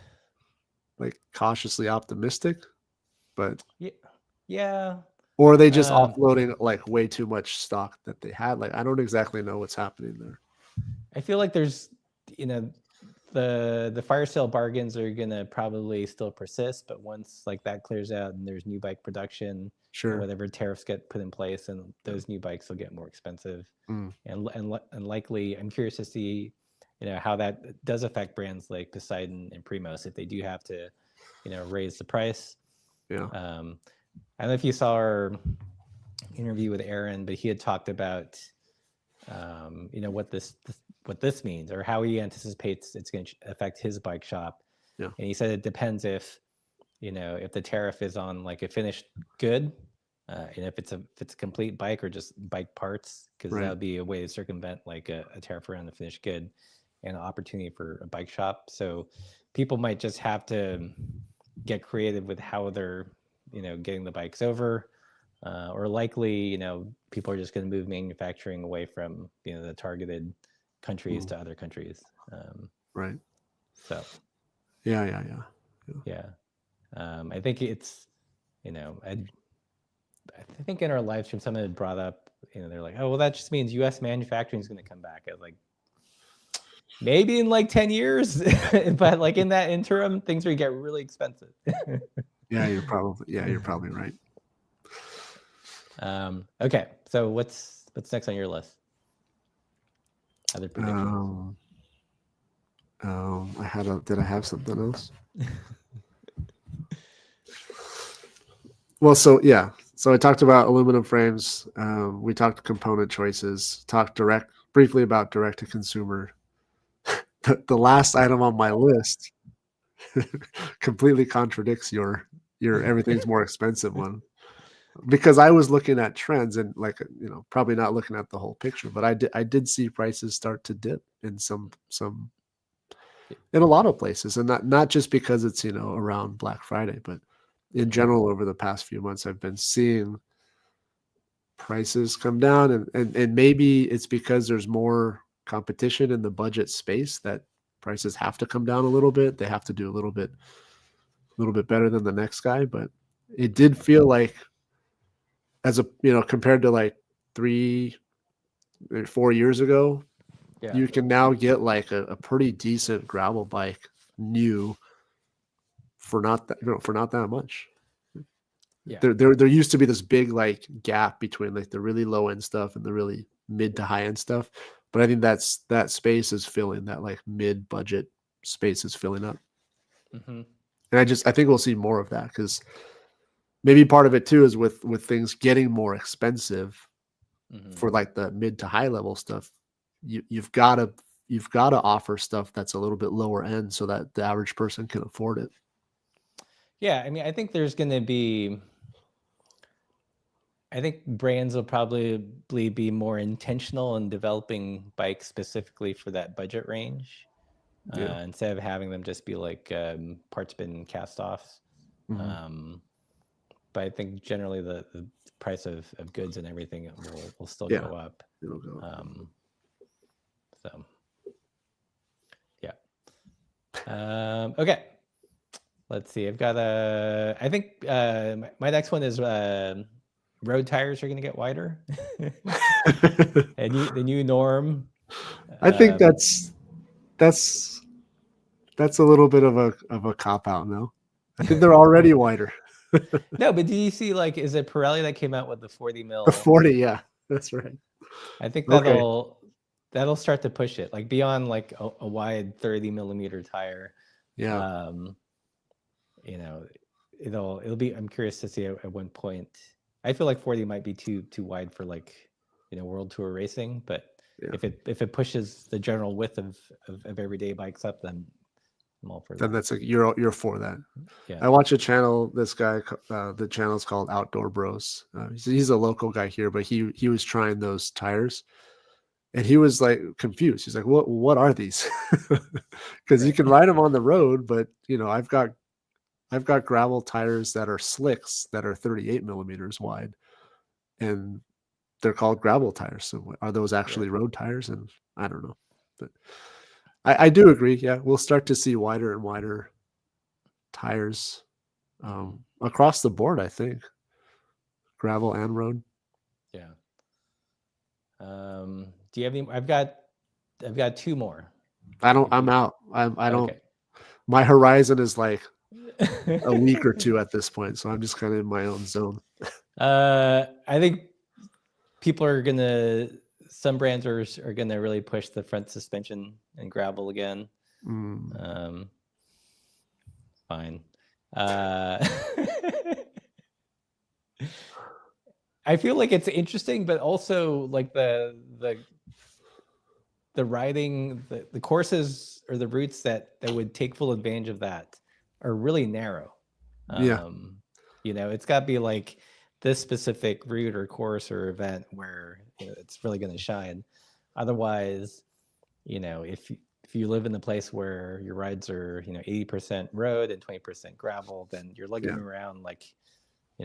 cautiously optimistic, but yeah. Or are they just offloading like way too much stock that they had? Like, I don't exactly know what's happening there. I feel like there's, the fire sale bargains are gonna probably still persist, but once like that clears out and there's new bike production, sure, whatever tariffs get put in place, and those new bikes will get more expensive, and likely, I'm curious to see, how that does affect brands like Poseidon and Primos if they do have to, raise the price. Yeah. I don't know if you saw our interview with Aaron, but he had talked about, what this means, or how he anticipates it's going to affect his bike shop. Yeah. And he said it depends if the tariff is on like a finished good, and if it's a complete bike or just bike parts, because that would be a way to circumvent like a tariff around the finished good and an opportunity for a bike shop. So people might just have to get creative with how they're getting the bikes over, or likely people are just going to move manufacturing away from the targeted countries to other countries. Right. So yeah Yeah. I think it's, I think in our live stream, someone had brought up, they're like, oh, well, that just means U.S. manufacturing is going to come back. I was like, maybe in like 10 years, but like in that interim, things will get really expensive. Yeah, you're probably right. Okay, so what's next on your list? Other predictions. Did I have something else? Well, so I talked about aluminum frames. We talked component choices. Talked briefly about direct to consumer. The last item on my list completely contradicts your everything's more expensive one, because I was looking at trends and probably not looking at the whole picture, but I did see prices start to dip in in a lot of places, and not just because it's around Black Friday, but in general over the past few months I've been seeing prices come down, and maybe it's because there's more competition in the budget space that prices have to come down a little bit. They have to do a little bit better than the next guy, but it did feel like, as a compared to like 3 or 4 years ago, you can now get like a pretty decent gravel bike new for not that much. Yeah. There used to be this big like gap between like the really low end stuff and the really mid to high end stuff, but I think that space is filling, that like mid budget space is filling up. And I think we'll see more of that, because maybe part of it too is with things getting more expensive for like the mid to high level stuff. You've got to offer stuff that's a little bit lower end so that the average person can afford it. Yeah, I mean, I think there's going to be, I think brands will probably be more intentional in developing bikes specifically for that budget range, instead of having them just be like parts bin cast-offs. But I think generally the price of goods and everything will still go up. It'll go up. So, yeah. Okay. Let's see. I've got I think my next one is road tires are going to get wider. And the new norm. I think that's a little bit of a cop out. No, I think they're already wider. No, but do you see, like, is it Pirelli that came out with the 40 mil? The 40, yeah, that's right. I think that'll start to push it, like beyond like a wide 30 millimeter tire. Yeah. It'll be. I'm curious to see at one point. I feel like 40 might be too wide for like, world tour racing, but if it pushes the general width of everyday bikes up, then I'm all for that. Then that's like you're for that. Yeah. I watch a channel. This guy, the channel's called Outdoor Bros. He's a local guy here, but he was trying those tires, and he was like confused. He's like, "What are these?" Because you can ride them on the road, but I've got gravel tires that are slicks that are 38 millimeters wide, and they're called gravel tires. So are those actually road tires? And I don't know, but I do agree. Yeah, we'll start to see wider and wider tires across the board. I think gravel and road. Yeah. Do you have any? I've got two more. I'm out. I don't. Okay. My horizon is like a week or two at this point, so I'm just kind of in my own zone. I think some brands are gonna really push the front suspension and gravel again. Fine. I feel like it's interesting, but also like the riding, the courses or the routes that would take full advantage of that are really narrow. It's got to be like this specific route or course or event where it's really going to shine. Otherwise, if you live in the place where your rides are 80% road and 20% gravel, then you're lugging around like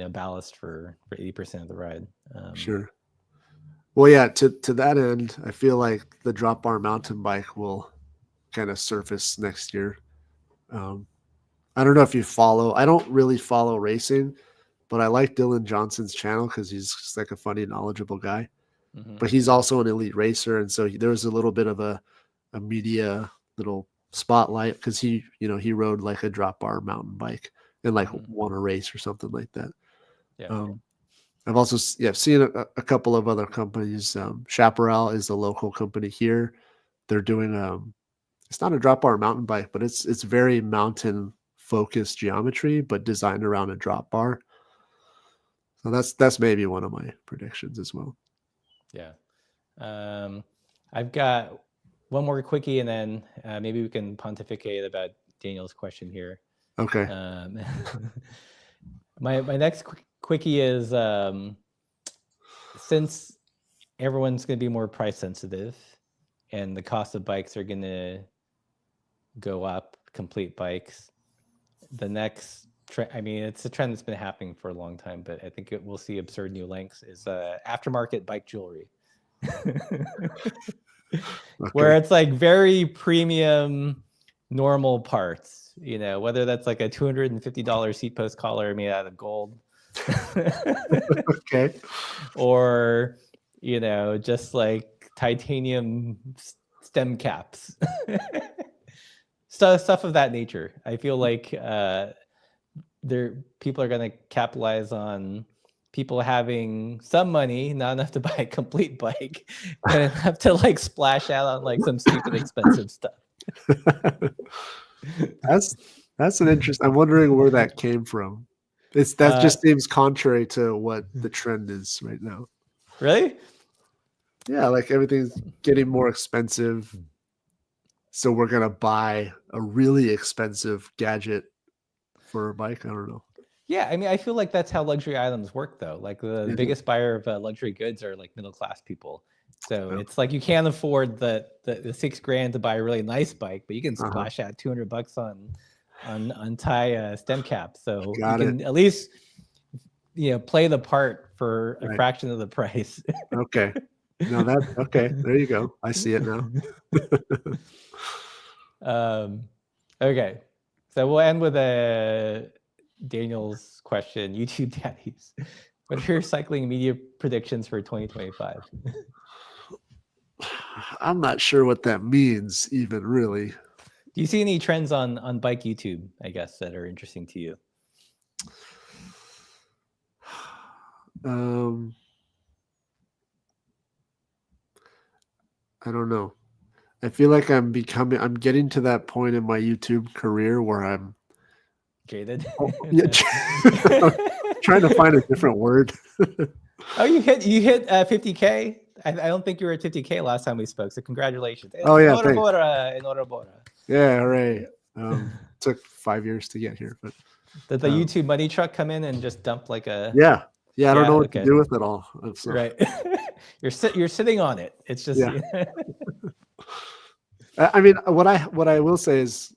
ballast for 80% of the ride. Sure. Well, yeah, to that end, I feel like the drop bar mountain bike will kind of surface next year. I don't know if you follow. I don't really follow racing, but I like Dylan Johnson's channel because he's just like a funny, knowledgeable guy. Mm-hmm. But he's also an elite racer, and so there was a little bit of a media little spotlight because he rode like a drop bar mountain bike and like won a race or something like that. Yeah. I've also seen a couple of other companies. Chaparral is a local company here. They're doing it's not a drop bar mountain bike, but it's very mountain focused geometry, but designed around a drop bar. So that's maybe one of my predictions as well. Yeah. I've got one more quickie, and then maybe we can pontificate about Daniel's question here. Okay. My next quickie is since everyone's going to be more price sensitive and the cost of bikes are going to go up, complete bikes, the next trend, I mean, it's a trend that's been happening for a long time, but I think we'll see absurd new lengths, is aftermarket bike jewelry. Where it's like very premium, normal parts, whether that's like a $250 seat post collar made out of gold. Okay. Or, just like titanium stem caps. Stuff of that nature. I feel like people are going to capitalize on people having some money, not enough to buy a complete bike, but enough to like splash out on like some stupid expensive stuff. That's an interest. I'm wondering where that came from. That just seems contrary to what the trend is right now. Really? Yeah, like everything's getting more expensive. So we're gonna buy a really expensive gadget for a bike. I don't know. Yeah, I mean, I feel like that's how luxury items work, though. Like the biggest buyer of luxury goods are like middle class people. So it's like you can't afford the $6,000 to buy a really nice bike, but you can splash out $200 on tie stem caps. So you can at least play the part for a fraction of the price. Okay. No, okay. There you go. I see it now. Okay, so we'll end with Daniel's question. YouTube daddies, what are your cycling media predictions for 2025? I'm not sure what that means, even really. Do you see any trends on bike YouTube, I guess, that are interesting to you? I don't know. I feel like I'm getting to that point in my YouTube career where I'm jaded. Trying to find a different word. Oh, you hit 50K? I don't think you were at 50K last time we spoke, so congratulations. Oh yeah, enhorabuena. Yeah, hooray. Took 5 years to get here, but did the YouTube money truck come in and just dump like a yeah, I don't know what to do with it all. So. Right. you're sitting on it. It's just I mean, what I will say is,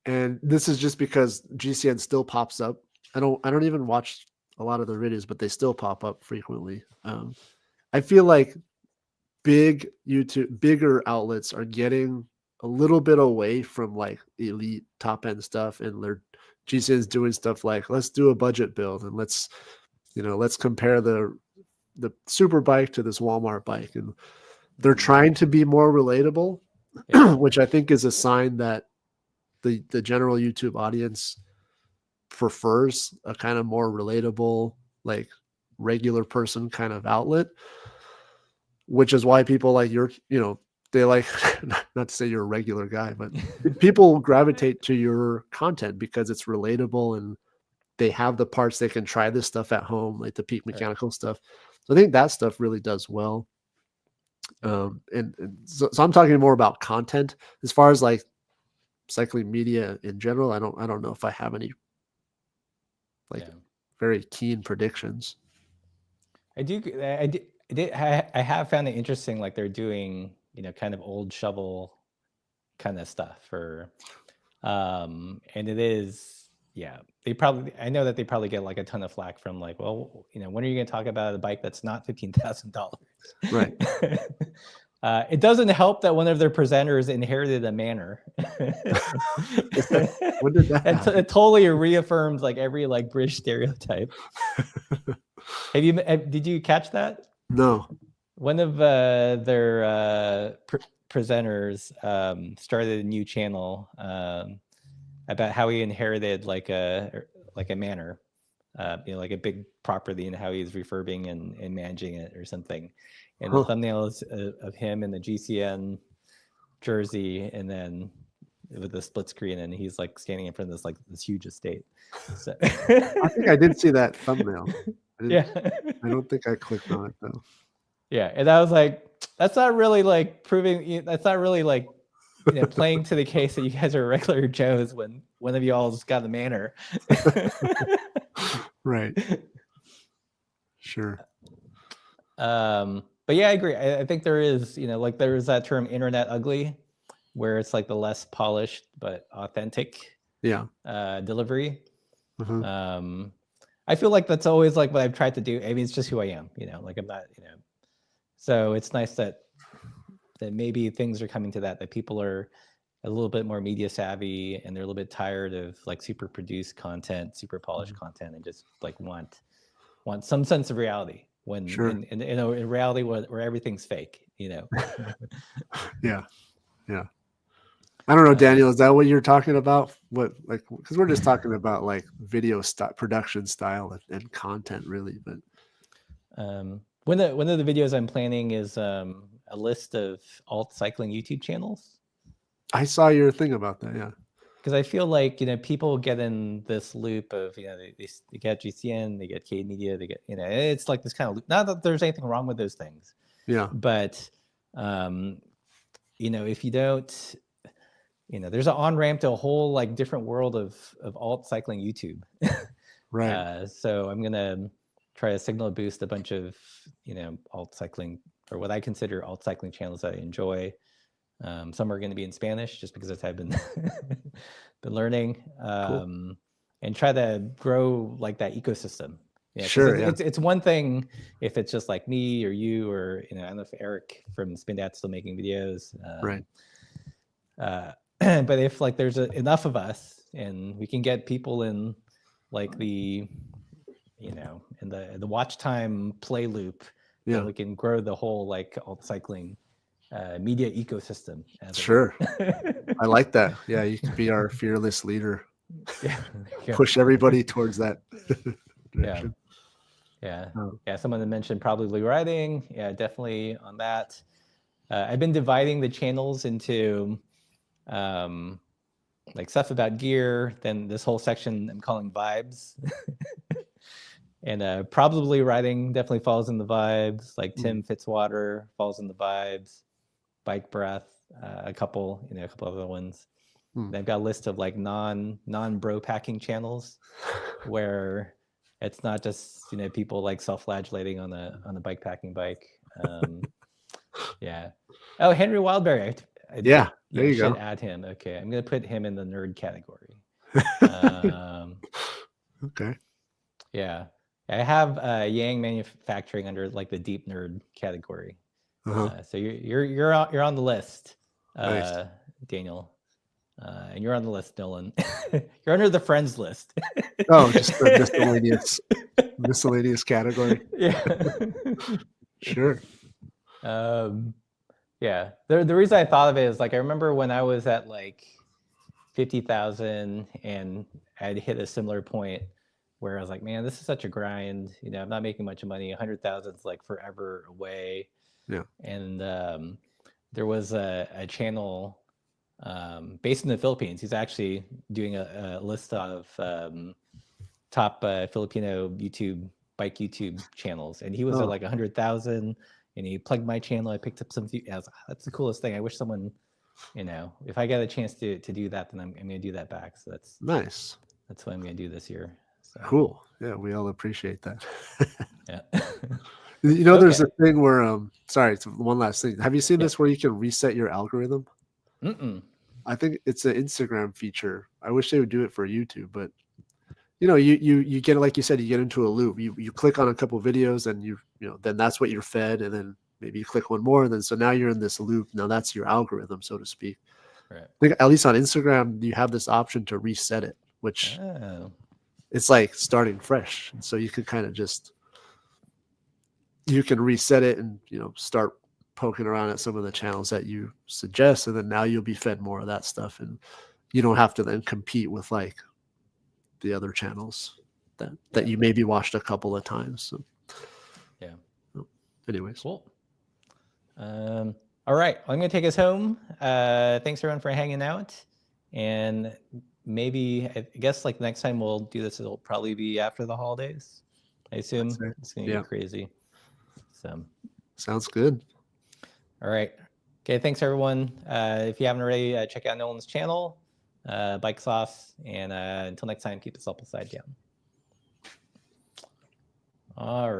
and this is just because GCN still pops up. I don't even watch a lot of the videos, but they still pop up frequently. I feel like bigger outlets are getting a little bit away from like elite top end stuff, and GCN's doing stuff like, let's do a budget build and let's compare the super bike to this Walmart bike, and they're trying to be more relatable, which I think is a sign that the general YouTube audience prefers a kind of more relatable, like regular person kind of outlet, which is why people like they like, not to say you're a regular guy, but people gravitate to your content because it's relatable and they have the parts, they can try this stuff at home, like the Peak Mechanical stuff. So I think that stuff really does well. And so I'm talking more about content. As far as like cycling media in general, I don't know if I have any very keen predictions. I have found it interesting, like they're doing kind of old shovel kind of stuff for and it is I know that they probably get like a ton of flack from like, well, when are you going to talk about a bike that's not $15,000? Right. It doesn't help that one of their presenters inherited a manor. When did that happen? It totally reaffirmed like every like British stereotype. Did you catch that? No. One of their presenters started a new channel about how he inherited like a manor, like a big property, and how he's refurbing and managing it or something. And the thumbnail is of him in the GCN jersey, and then with the split screen, and he's like standing in front of this huge estate. So I think I did see that thumbnail. Yeah. I don't think I clicked on it though. Yeah, and I was like, that's not really like proving. That's not really like playing to the case that you guys are regular Joes when one of you all just got the manor. Right. Sure. But yeah, I agree. I think there is, like there is that term internet ugly, where it's like the less polished but authentic delivery. Mm-hmm. I feel like that's always like what I've tried to do. I mean, it's just who I am, like I'm not, so it's nice that maybe things are coming to that people are a little bit more media savvy, and they're a little bit tired of like super produced content, super polished content, and just like want some sense of reality when in reality where everything's fake, Yeah. I don't know, Daniel, is that what you're talking about? What, like, because we're just talking about like video production style and content really, but one of the videos I'm planning is a list of alt cycling YouTube channels. I saw your thing about that, yeah. Because I feel like people get in this loop of they get GCN, they get K Media, they get it's like this kind of loop. Not that there's anything wrong with those things, but if you don't, there's an on ramp to a whole like different world of alt cycling YouTube. Right. So I'm gonna try to signal boost a bunch of alt cycling, or what I consider alt cycling channels that I enjoy. Some are going to be in Spanish, just because that's how I've been been learning, Cool. And try to grow like that ecosystem. Sure. It's one thing if it's just like me or you, or I don't know if Eric from Spindat's still making videos, right. But if like there's enough of us, and we can get people in like the in the watch time play loop, then we can grow the whole like alt cycling media ecosystem. Sure. I like that. Yeah, you can be our fearless leader. Yeah. Push everybody towards that direction. Yeah. Someone had mentioned probably writing. Yeah, definitely on that. I've been dividing the channels into like stuff about gear, then this whole section I'm calling vibes. And probably writing definitely falls in the vibes. Like Tim Fitzwater falls in the vibes. Bike Breath, a couple other ones. They've got a list of like non bro packing channels where it's not just people like self-flagellating on the bike packing bike. Yeah. Oh, Henry Wildberry. There you go. Should add him. Okay, I'm gonna put him in the nerd category. Okay. Yeah, I have Yang Manufacturing under like the deep nerd category. So you're on the list, nice. Daniel, and you're on the list, Nolan. You're under the friends list. Oh, just the miscellaneous category. Yeah. Sure. Yeah. The reason I thought of it is like I remember when I was at like 50,000 and I'd hit a similar point where I was like, man, this is such a grind. I'm not making much money. 100,000 is like forever away. Yeah. And there was a channel based in the Philippines. He's actually doing a list of top Filipino bike YouTube channels, and he was at like 100,000. And he plugged my channel. I picked up some. I was like, that's the coolest thing. I wish someone, if I get a chance to do that, then I'm going to do that back. So that's nice. That's what I'm going to do this year. So. Cool. Yeah, we all appreciate that. Yeah. There's a thing where sorry, it's one last thing. Have you seen this where you can reset your algorithm? I think it's an Instagram feature. I wish they would do it for YouTube, but you get, like you said, you get into a loop. You click on a couple videos, and then that's what you're fed, and then maybe you click one more, and then so now you're in this loop. Now that's your algorithm, so to speak. Right. I think at least on Instagram, you have this option to reset it, which it's like starting fresh. And so you can kind of just, you can reset it and, you know, start poking around at some of the channels that you suggest. And then now you'll be fed more of that stuff. And you don't have to then compete with like the other channels that you maybe watched a couple of times. So, yeah. Anyways. Cool. All right. I'm going to take us home. Thanks everyone for hanging out. And maybe, I guess like next time we'll do this, it'll probably be after the holidays. I assume it's going to get crazy. So sounds good. All right. Okay. Thanks everyone. If you haven't already, check out Nolan's channel, Bike Sauce. And until next time, keep the supple side down. All right.